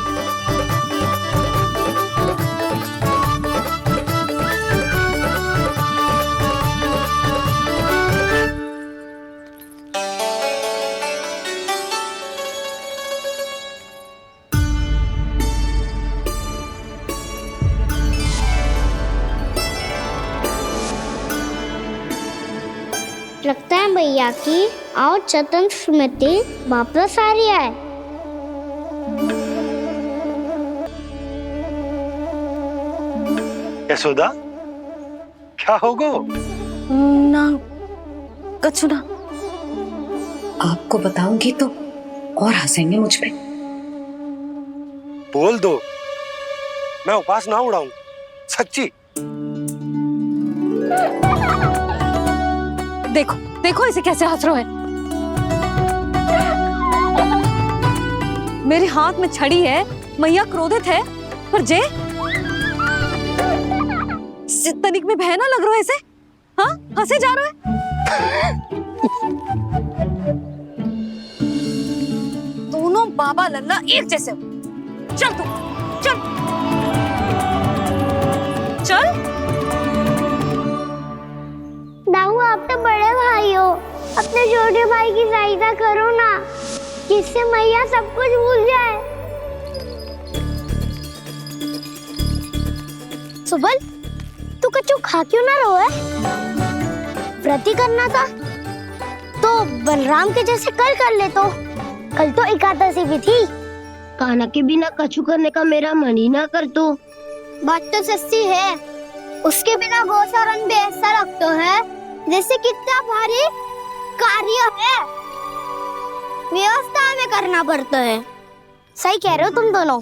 लगता है भैया की और चतन स्मृति वापस आ रही है। यशोदा, क्या होगो? ना कछु ना। आपको बताऊंगी तो और हंसेंगे मुझ पे। बोल दो, मैं उपास ना उड़ाऊं, सच्ची। देखो देखो इसे कैसे हंस रहे हैं। मेरे हाथ में छड़ी है, मैया क्रोधित है, पर जे तनिक में भय ना लग रहा है ऐसे? हाँ, हंसे जा रहे हैं। दोनों बाबा लल्ला एक जैसे हो। चल तू, चल चल। दाऊ, आप तो बड़े भाई हो, अपने छोटे भाई की सहायता करो ना, जिससे मैया सब कुछ भूल जाए। सुबल, तू कच्चू खा क्यों ना रहो है? व्रत ही करना था तो बलराम के जैसे कल कर ले। तो कल तो एकादशी भी थी। खाना के बिना कछु करने का मेरा मन ही ना कर। तो बात तो सच्ची है, उसके बिना गोचारण भी ऐसा लगता है जैसे कितना भारी कार्य है, व्यवस्था में करना पड़ता है। सही कह रहे हो तुम दोनों।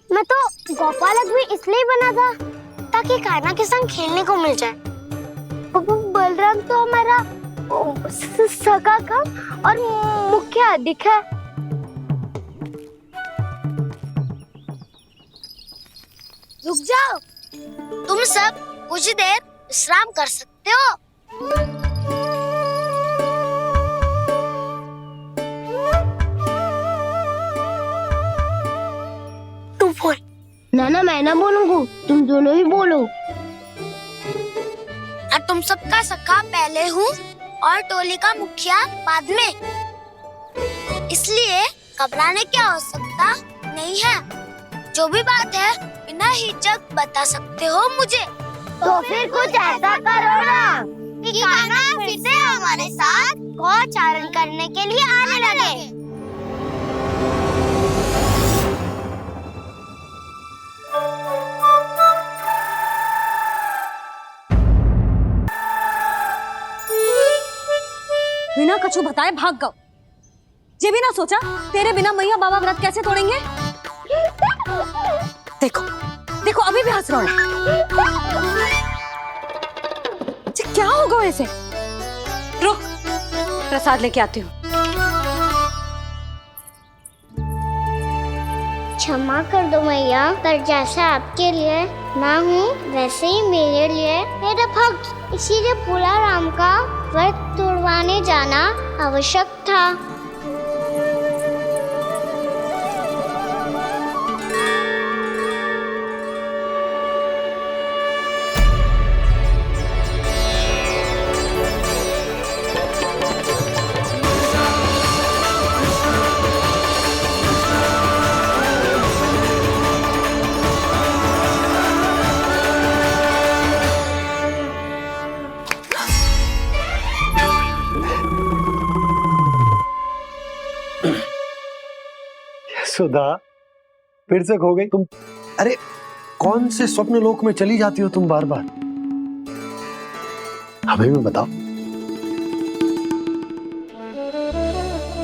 मैं तो गोपालक भी इसलिए बना था ताकि कान्हा के संग खेलने को मिल जाए। बलराम तो हमारा सगा कम और मुख्य अधिक है। रुक जाओ, तुम सब कुछ देर विश्राम कर सकते हो। तू बोल। ना मैं ना बोलूंगा, तुम दोनों ही बोलो। और तुम सबका सखा पहले हूँ और टोली का मुखिया बाद में, इसलिए घबराने की आवश्यकता नहीं है। जो भी बात है बिना हिचक बता सकते हो मुझे। तो फिर कुछ ऐसा करो ना कि कान्हा फिर से हमारे साथ गोचारण करने के लिए आने लगे। बिना कछु बताए भाग गओ। ये भी ना सोचा तेरे बिना मैया बाबा व्रत कैसे तोड़ेंगे? देखो देखो अभी भी हंस रहा है। क्या होगा ऐसे? रुक, प्रसाद लेके आती हूँ। क्षमा कर दो मैया, पर जैसा आपके लिए मैं हूँ वैसे ही मेरे लिए मेरा भक्त, इसीलिए भोला राम का व्रत तोड़वाने जाना आवश्यक था। सुधा, फिर से खो गई तुम। अरे कौन से स्वप्न लोक में चली जाती हो तुम बार बार? हमें भी बताओ।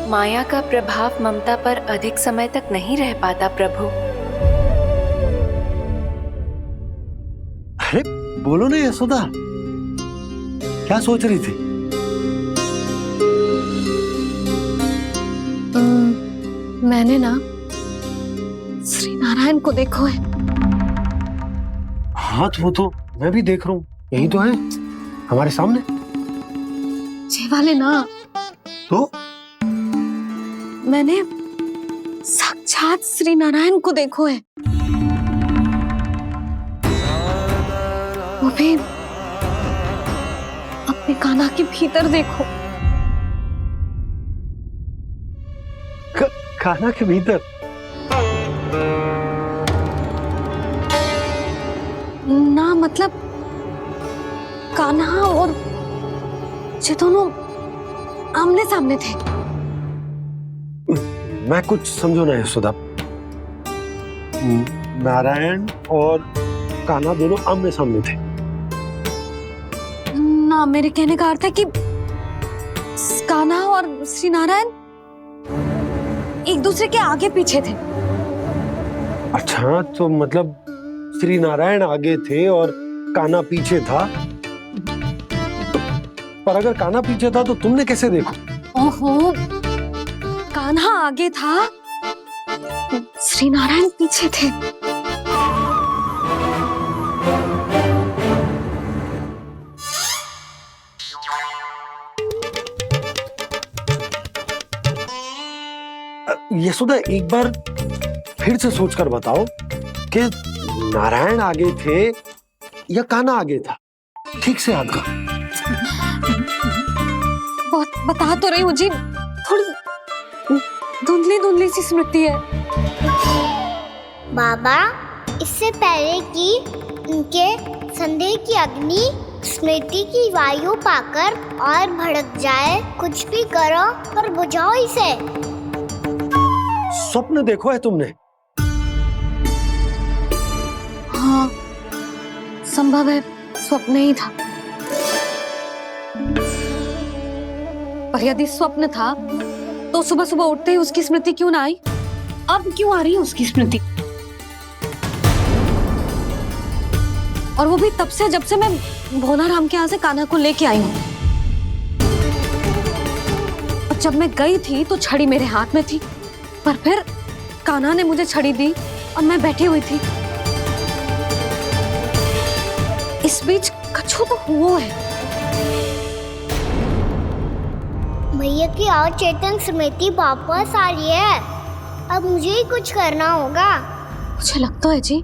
माया का प्रभाव ममता पर अधिक समय तक नहीं रह पाता प्रभु। अरे बोलो ना यशोदा, क्या सोच रही थी? मैंने ना श्री नारायण को देखो है। हाँ वो तो मैं भी देख रहा हूँ, यही तो है हमारे सामने। ये वाले ना, तो मैंने साक्षात श्री नारायण को देखो है, वो भी अपने कान्हा के भीतर देखो। कान्हा के भीतर? ना मतलब कान्हा और ये दोनों आमने सामने थे। मैं कुछ समझो ना यशोदा। नारायण और कान्हा दोनों आमने सामने थे? ना, मेरे कहने का अर्थ है कि कान्हा और श्री नारायण एक दूसरे के आगे पीछे थे। अच्छा, तो मतलब श्री नारायण आगे थे और कान्हा पीछे था। पर अगर कान्हा पीछे था तो तुमने कैसे देखा? ओहो, कान्हा आगे था, श्री नारायण पीछे थे। यशोदा, एक बार फिर से सोचकर बताओ कि नारायण आगे थे या कान्हा आगे था? ठीक से याद करो। बहुत बता तो रही हूँ जी, थोड़ी धुंधली धुंधली सी स्मृति है। बाबा, इससे पहले कि उनके संदेह की अग्नि स्मृति की वायु पाकर और भड़क जाए, कुछ भी करो पर बुझाओ इसे। स्वप्न देखो है तुमने? हाँ, संभव है स्वप्न ही था। पर यदि स्वप्न था तो सुबह सुबह उठते ही उसकी स्मृति क्यों ना आई? अब क्यों आ रही है उसकी स्मृति? और वो भी तब से जब से मैं भोनाराम के यहाँ से कान्हा को लेके आई हूँ। और जब मैं गई थी तो छड़ी मेरे हाथ में थी, पर फिर कान्हा ने मुझे छड़ी दी और मैं बैठी हुई थी। इस बीच कछु तो हुआ है। भैया की अचेतन स्मृति वापस आ रही है। अब मुझे ही कुछ करना होगा। मुझे लगता है जी,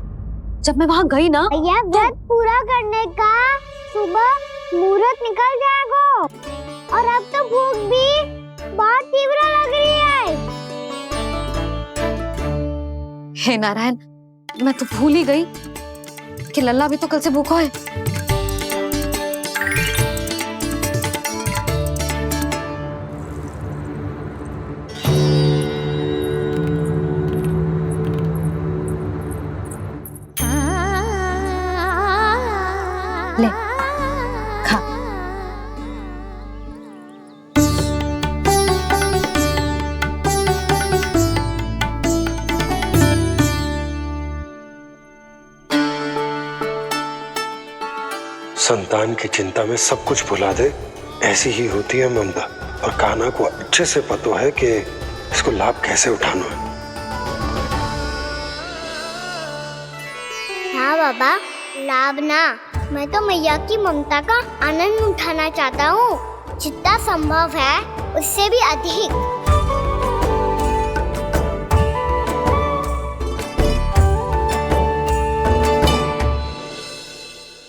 जब मैं वहाँ गई ना, भैया व्रत पूरा करने का सुबह मुहूर्त निकल जाएगा और अब तो भूख भी बहुत तीव्र लग रही है। हे नारायण, मैं तो भूल ही गई कि लल्ला भी तो कल से भूखा है। ले, खा। संतान की चिंता में सब कुछ भुला दे, ऐसी ही होती है ममता। और कान्हा को अच्छे से पता है कि इसको लाभ कैसे उठाना है। हाँ बाबा, लाभ ना, मैं तो मैया की ममता का आनंद उठाना चाहता हूँ, जितना संभव है उससे भी अधिक।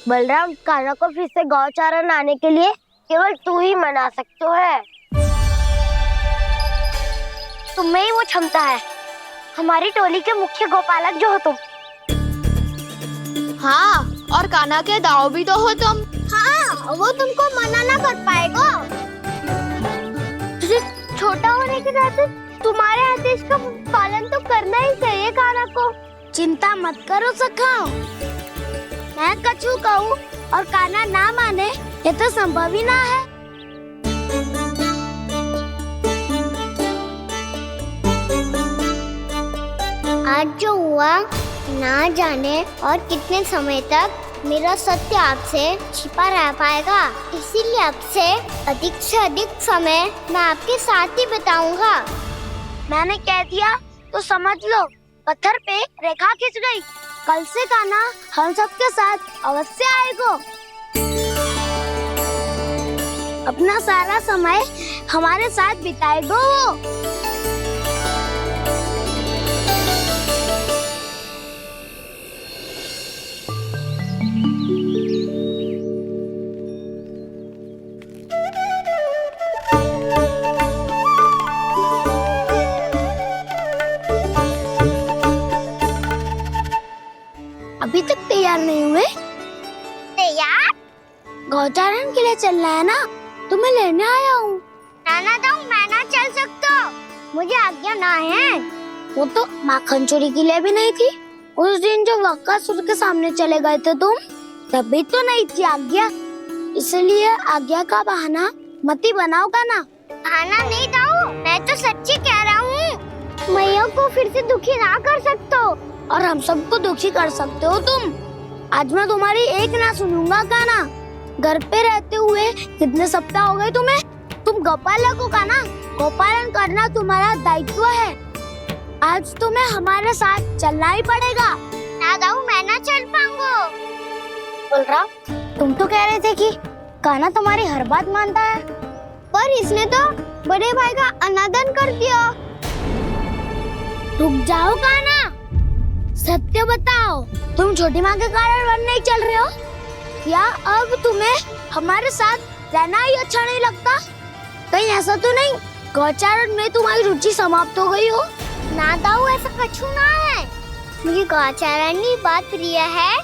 बलराम, कान्हा को फिर से गौचारण आने के लिए केवल तू ही मना सकते है। तुम्हें ही वो क्षमता है, हमारी टोली के मुख्य गोपालक जो हो तुम। हाँ, और कान्हा के दाव भी तो हो तुम। हाँ, वो तुमको मना ना कर पाएगा। तुझे छोटा होने के नाते तुम्हारे आदेश का पालन तो करना ही चाहिए कान्हा को। चिंता मत करो सखा, मैं कछु कहूँ और कान्हा ना माने ये तो संभव ही ना है। आज जो हुआ ना जाने और कितने समय तक मेरा सत्य आपसे छिपा रह पाएगा, इसीलिए अब से अधिक समय मैं आपके साथ ही बिताऊंगा। मैंने कह दिया तो समझ लो, पत्थर पे रेखा खिंच गई। कल से कान्हा हम सबके साथ अवश्य आएगा। अपना सारा समय हमारे साथ बिताएगा वो। अभी तक तैयार नहीं हुए? तैयार? गौचारण के लिए चलना है ना, तुम्हें लेने आया हूँ। नाना तो मैं ना चल सकता, मुझे आज्ञा ना है। वो तो माखन चोरी के लिए भी नहीं थी। उस दिन जो वक्कासुर के सामने चले गए थे तुम, तभी तो नहीं थी आज्ञा। इसलिए आज्ञा का बहाना मत ही बनाओगा ना। बहाना नहीं दाऊ, मैं तो सच्ची कह रहा हूँ। मैया को फिर से दुखी ना कर सकते हो और हम सबको दुखी कर सकते हो तुम। आज मैं तुम्हारी एक ना सुनूंगा कान्हा। घर पे रहते हुए कितने सप्ताह हो गए तुम्हें? तुम गोपालक हो कान्हा, गोपालन करना तुम्हारा दायित्व है। आज तुम्हें हमारे साथ चलना ही पड़ेगा। ना दाऊ, मैं ना चल पाऊंगा। बोल रहा, तुम तो कह रहे थे कि कान्हा तुम्हारी हर बात मानता है, पर इसने तो बड़े भाई का अनादर कर दिया। रुक जाओ कान्हा, सत्य बताओ, तुम छोटी माँ के कारण वन नहीं चल रहे हो? या अब तुम्हें हमारे साथ रहना ही अच्छा नहीं लगता? कहीं ऐसा तो नहीं गौचारण में तुम्हारी रुचि समाप्त हो गई हो? ना दाऊ, ऐसा कछु ना है। मुझे गौचारण की बात प्रिय है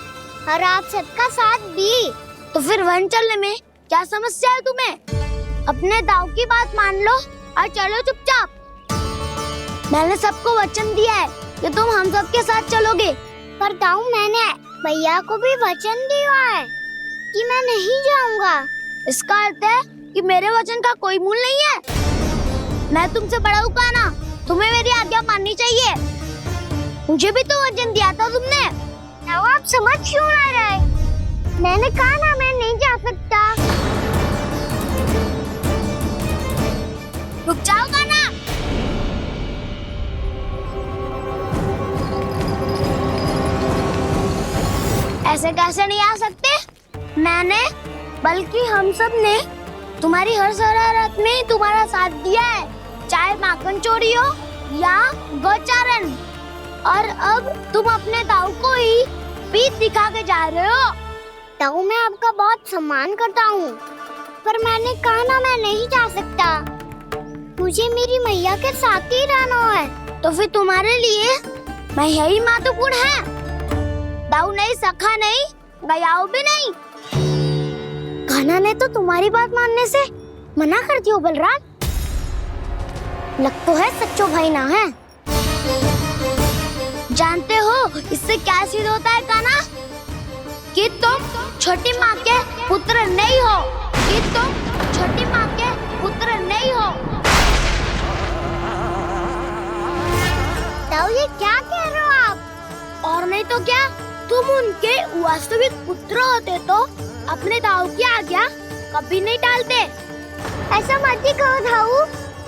और आप सबका साथ भी। तो फिर वन चलने में क्या समस्या है तुम्हें? अपने दाऊ की बात मान लो और चलो चुपचाप। मैंने सबको वचन दिया है कि तुम हम सबके साथ चलोगे। पर दाऊ, मैंने भैया को भी वचन दिया है कि मैं नहीं जाऊंगा। इसका अर्थ है कि मेरे वचन का कोई मूल नहीं है। मैं तुमसे बड़ा हूँ कान्हा, तुम्हें मेरी आज्ञा माननी चाहिए। मुझे भी तो वचन दिया था तुमने। दाऊ, आप समझ क्यों ना रहे? मैंने कहा ना, मैं नहीं जा सकता। रुक जाओ कान्हा। ऐसे कैसे नहीं आ सकते? मैंने बल्कि हम सब ने तुम्हारी हर शरारत में तुम्हारा साथ दिया है, चाहे माखन चोरी हो या गोचारण। और अब तुम अपने दाऊ को ही पीठ दिखा के जा रहे हो। दाऊ, मैं आपका बहुत सम्मान करता हूँ, पर मैंने कहा ना, मैं नहीं जा सकता। मुझे मेरी मैया के साथ ही रहना है। तो फिर तुम्हारे लिए मैं यही महत्वपूर्ण है। दाऊ नहीं, सखा नहीं, गयाऊ भी नहीं। कान्हा ने तो तुम्हारी बात मानने से मना कर दिया बलराम। लग तो है सच्चो भाई ना है। जानते हो इससे क्या सिद्ध होता है कान्हा? कि तुम छोटी माँ के पुत्र नहीं हो, कि तुम छोटी माँ के पुत्र नहीं हो। दाऊ, ये क्या कह रहे हो आप? और नहीं तो क्या, तुम उनके वास्तविक पुत्र होते तो अपने दाऊ की आज्ञा कभी नहीं टालते। ऐसा मत ही कहो दाऊ,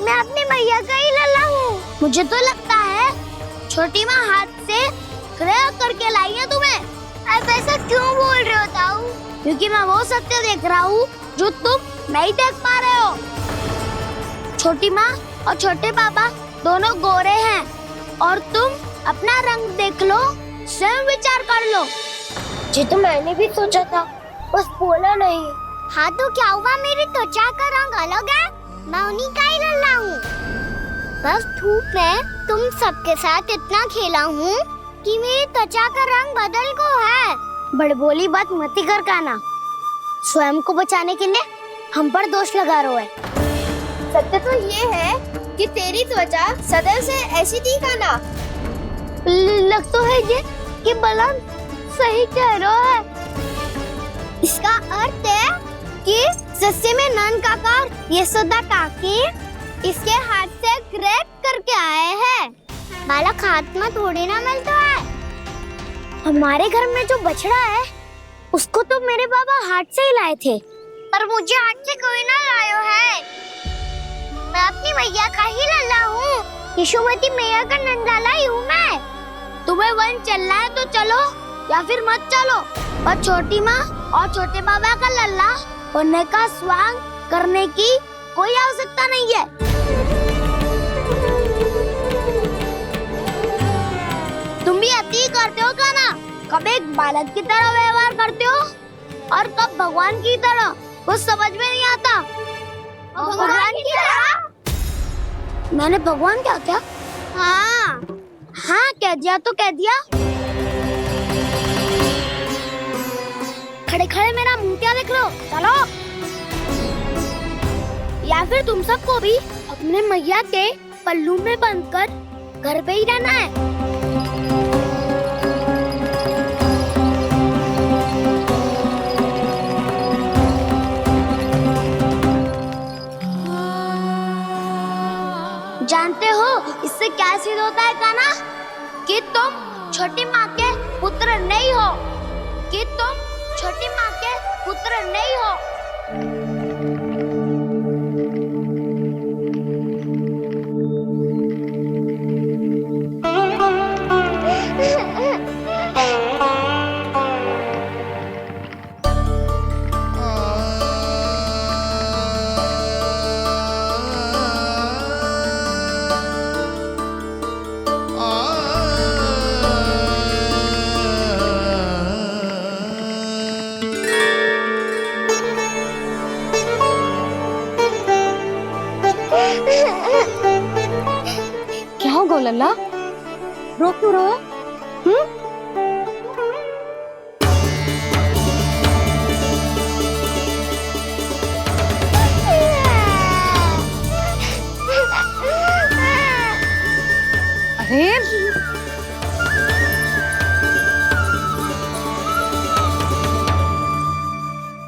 मैं अपनी मैया का ही लल्ला हूँ। मुझे तो लगता है छोटी माँ हाथ से ग्रह करके लाई है तुम्हें। अब ऐसा क्यों बोल रहे हो दाऊ? क्योंकि मैं वो सत्य देख रहा हूँ जो तुम नहीं देख पा रहे हो। छोटी माँ और छोटे पापा दोनों गोरे हैं और तुम अपना रंग देख लो, स्वयं विचार कर लो। जी तो मैंने भी सोचा था, बस बोला नहीं। हाँ तो क्या हुआ, मेरी त्वचा का रंग अलग है, मैं उन्हीं का ही लल्ला हूँ। बस धूप में तुम सबके साथ इतना खेला हूँ कि मेरी त्वचा का रंग बदल को है। बड़बोली बात मत ही कर कान्हा, स्वयं को बचाने के लिए हम पर दोष लगा रहे हो। सत्य तो ये है कि तेरी त्वचा सदैव से ऐसी थी काना? लग तो है ये कि बलम सही कह रहा है। इसका अर्थ है कि सस्ते में नन काका यशोदा काकी इसके हाथ से ग्रेट करके आए हैं। बालक हाथ में थोड़ी ना मिलता है। हमारे घर में जो बछड़ा है उसको तो मेरे बाबा हाथ से ही लाए थे, पर मुझे हाथ से कोई ना लायो है। मैं अपनी मैया का ही लल्ला हूँ, यशोमती मैया का नंदलाला ही हूँ मैं। तुम्हें वन चलना है तो चलो या फिर मत चलो, और छोटी माँ और छोटे बाबा का लल्ला बनने का स्वांग करने की कोई आवश्यकता नहीं है। तुम भी अति करते हो का ना? कब एक बालक की तरह व्यवहार करते हो और कब भगवान की तरह, कुछ समझ में नहीं आता। भगवान की तरह? मैंने भगवान क्या क्या? हाँ हाँ कह दिया तो कह दिया। खड़े खड़े मेरा मुंह क्या देख लो, चलो। या फिर तुम सबको भी अपने मैया के पल्लू में बंधकर घर पे ही रहना है। जानते हो इससे क्या सिद्ध होता है काना? कि तुम छोटी माँ के पुत्र नहीं हो, कि तुम छोटी माँ के पुत्र नहीं हो। क्या हो गो लल्ला, रो क्यों रहो? अरे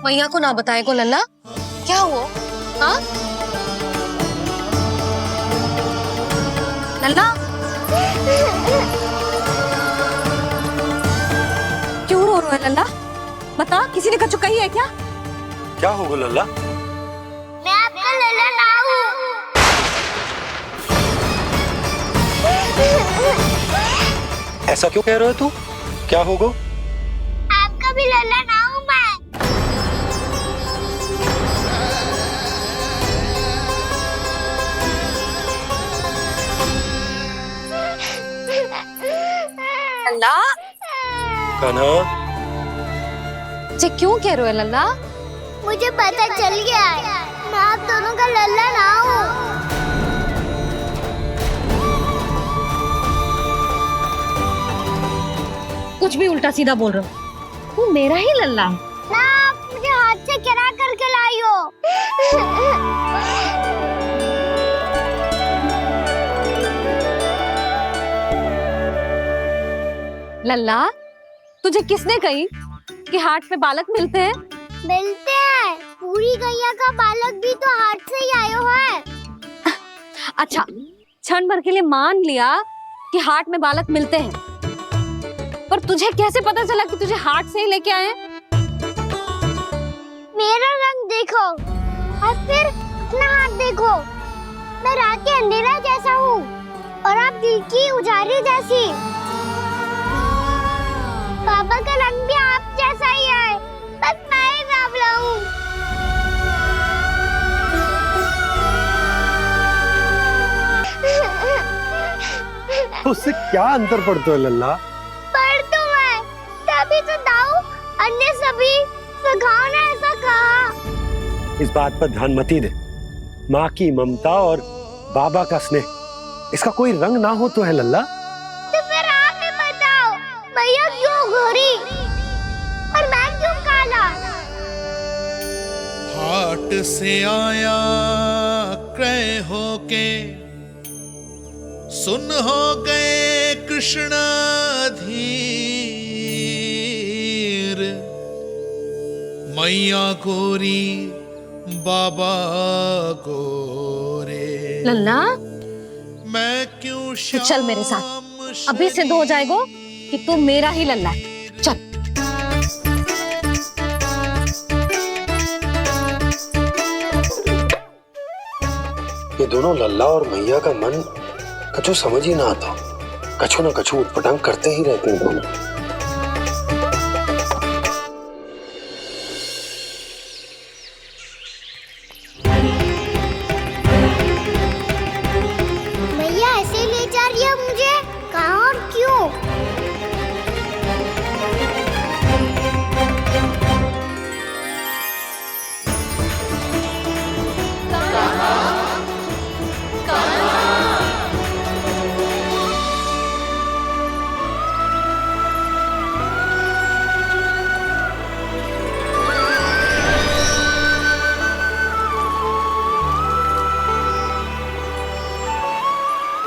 मैया को ना बताए को लल्ला, क्या हुआ? हाँ लल्ला, क्यों रो रहा है लल्ला? बता, किसी ने कछु कही है क्या? क्या होगा लल्ला? मैं आपका लल्ला ना हूँ। ऐसा क्यों कह रहे हो तू? क्या होगा? आपका भी लल्ला ना हूँ मैं। लल्ला, कान्हा, जे क्यों कह रहे हो लल्ला? मुझे पता चल गया है, मैं आप दोनों का लल्ला ना हूँ। कुछ भी उल्टा सीधा बोल रहे हो, तू मेरा ही लल्ला है। ना आप मुझे हाथ से गिरा करके लाई हो। लल्ला, तुझे किसने कही कि हाट में बालक मिलते हैं? मिलते हैं, पूरी गैया का बालक भी तो हाट से ही आयो है। अच्छा, क्षण भर के लिए मान लिया कि हाट में बालक मिलते हैं, पर तुझे कैसे पता चला कि तुझे हाट से ही लेके आए? मेरा रंग देखो और फिर अपना हाथ देखो। मैं रात के अंधेरा जैसा हूँ और आप दिल की उजाली जैसी। बाबा का रंग भी आप जैसा ही है, बस मैं ही सांवला हूँ। उससे क्या अंतर पड़ता है लल्ला? पर तो मैं तभी तो दाऊ अन्य सभी सखाओ ने ऐसा कहा। इस बात पर ध्यान मत ही दे। माँ की ममता और बाबा का स्नेह, इसका कोई रंग ना हो तो है लल्ला। तो फिर आप ही बताओ, भैया क्यों गोरी और मैं क्यों काला? हाट से आया क्रय होके सुन हो गए कृष्ण धीर, मैया गोरी बाबा गोरे। लल्ला मैं क्यों तू चल मेरे साथ, अभी सिद्ध हो जाएगा कि तू मेरा ही लल्ला है। चल। ये दोनों लल्ला और मैया का मन कछु समझ ही ना आता, कछु ना कछु उटपटांग करते ही रहते हैं दोनों। मैया ऐसे ले जा रही है मुझे, कहाँ और क्यों?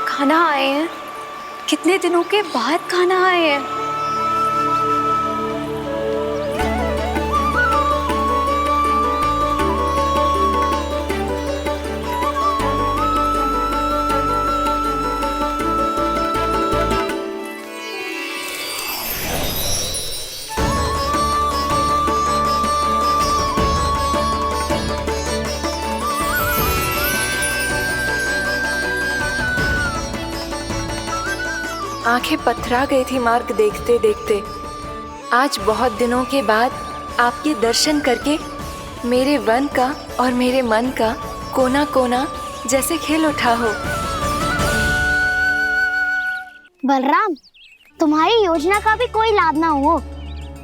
खाना आए हैं, कितने दिनों के बाद खाना आए हैं। आंखें पथरा गई थी मार्ग देखते देखते। आज बहुत दिनों के बाद आपके दर्शन करके मेरे वन का और मेरे मन का कोना कोना जैसे खिल उठा हो। बलराम, तुम्हारी योजना का भी कोई लाभ ना हो।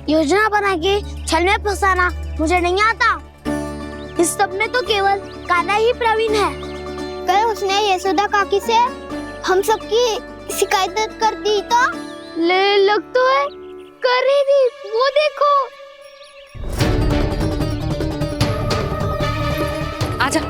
योजना बना के छल में फंसाना मुझे नहीं आता। इस सब में तो केवल कान्हा ही प्रवीण है। कल उसने यशोदा काकी से हम सबकी शिकायत कर दी तो लग तो है कर रही थी, वो देखो। आजा।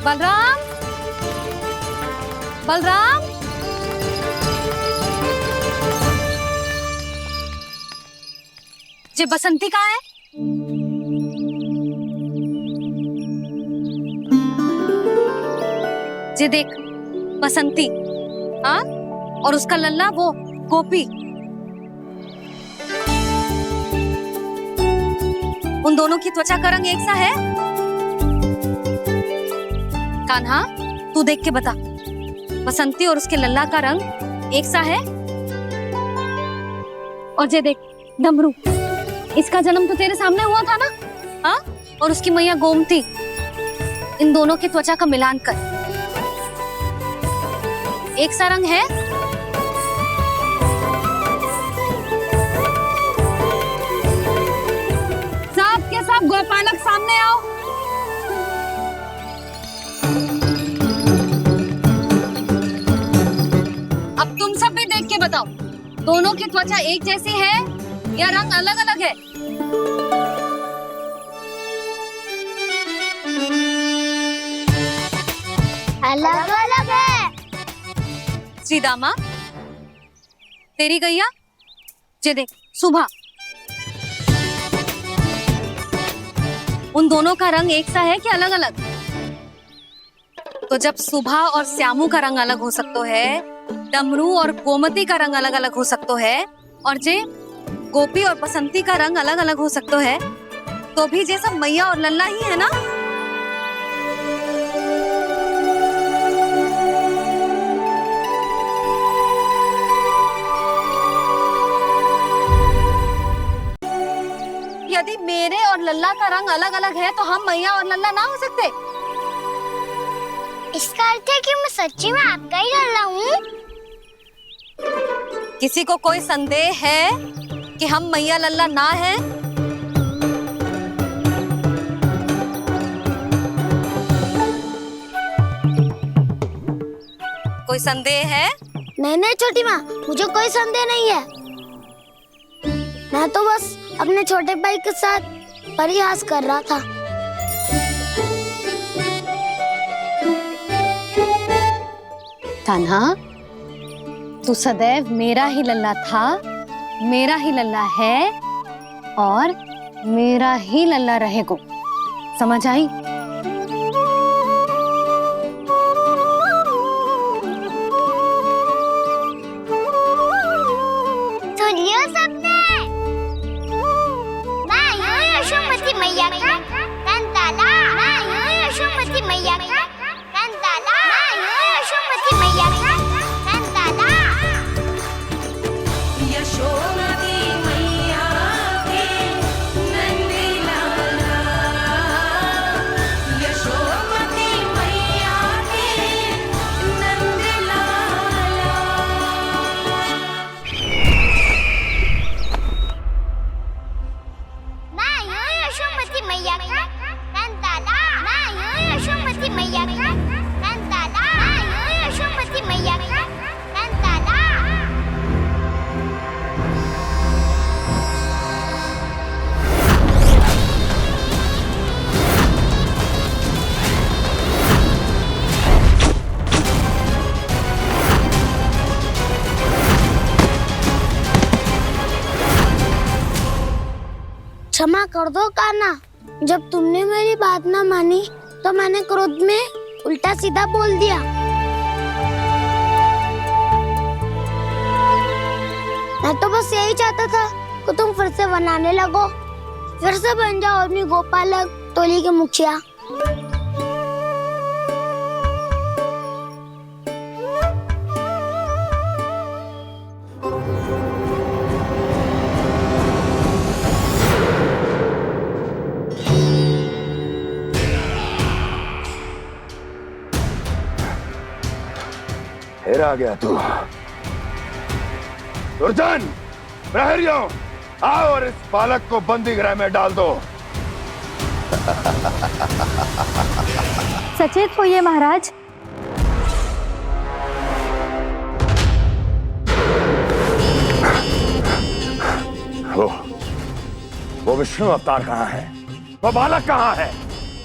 बलराम, बलराम, जे बसंती कहाँ है? जे देख बसंती, हाँ, और उसका लल्ला वो गोपी। उन दोनों की त्वचा का रंग एक सा है? कान्हा, तू देख के बता, बसंती और उसके लल्ला का रंग एक सा है? और जे देख डमरू, इसका जन्म तो तेरे सामने हुआ था ना, हाँ? और उसकी मैया गोमती, इन दोनों की त्वचा का मिलान कर, एक सा रंग है? सब के सब गोपालक सामने आओ। अब तुम सब भी देख के बताओ, दोनों की त्वचा एक जैसी है या रंग अलग अलग है? अलग अलग है। श्रीदामा, तेरी गैया, जे देख सुभा, उन दोनों का रंग एक सा है कि अलग अलग? तो जब सुभा और श्यामू का रंग अलग हो सकता है, डमरू और गोमती का रंग अलग अलग हो सकता है, और जे गोपी और बसंती का रंग अलग अलग हो सकता है, तो भी जे सब मैया और लल्ला ही है ना? यदि मेरे और लल्ला का रंग अलग अलग है तो हम मैया और लल्ला ना हो सकते? इसका अर्थ है कि मैं सच्ची में आपका ही लल्ला हूँ? किसी को कोई संदेह है कि हम मैया लल्ला ना हैं? कोई संदेह है? नहीं छोटी माँ, मुझे कोई संदेह नहीं है। मैं तो बस अपने छोटे भाई के साथ परिहास कर रहा था। कान्हा, तू सदैव मेरा ही लल्ला था, मेरा ही लल्ला है और मेरा ही लल्ला रहेगा। समझ आई? सुन लियो सबने, मैं हूँ यशोमती मैया का कंताला, मैं हूँ यशोमती मैया का कंताला, मैं हूँ यशोमती मैया का कंताला। यशोमती मैया के नंदी लाला, यशोमती मैया के नंदी लाला। मैं हूँ यशोमती मैया का कंताला, मैं हूँ यशोमती मैया का कंताला, मैं हूँ यशोमती मैया का कंताला। क्षमा कर दो कान्हा, जब तुमने मेरी बात ना मानी तो मैंने क्रोध में उल्टा सीधा बोल दिया। मैं तो बस यही चाहता था कि तुम फिर से बनाने लगो, फिर से बन जाओ अपनी गोपालक टोली के मुखिया। फिर आ गया तू। दुर्जन, प्रहरियों, आओ और इस बालक को बंदी गृह में डाल दो। सचेत होइए महाराज। वो विष्णु अवतार कहाँ है? वो बालक कहाँ है?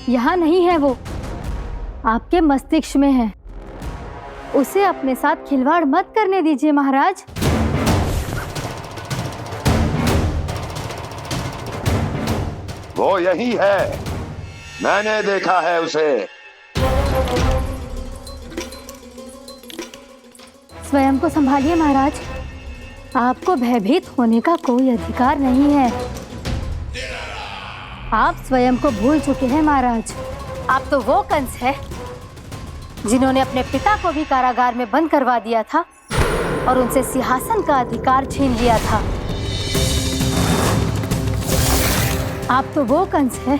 यहाँ नहीं है वो, आपके मस्तिष्क में है। उसे अपने साथ खिलवाड़ मत करने दीजिए महाराज। वो यही है, मैंने देखा है उसे। स्वयं को संभालिए महाराज, आपको भयभीत होने का कोई अधिकार नहीं है। आप स्वयं को भूल चुके हैं महाराज। आप तो वो कंस है जिन्होंने अपने पिता को भी कारागार में बंद करवा दिया था और उनसे सिंहासन का अधिकार छीन लिया था। आप तो वो कंस है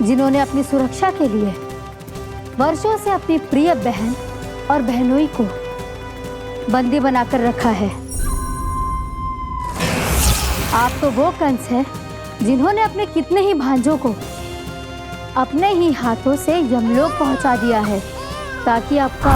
जिन्होंने अपनी सुरक्षा के लिए वर्षों से अपनी प्रिय बहन और बहनोई को बंदी बनाकर रखा है। आप तो वो कंस है जिन्होंने अपने कितने ही भांजों को अपने ही हाथों से यमलोक पहुंचा दिया है ताकि आपका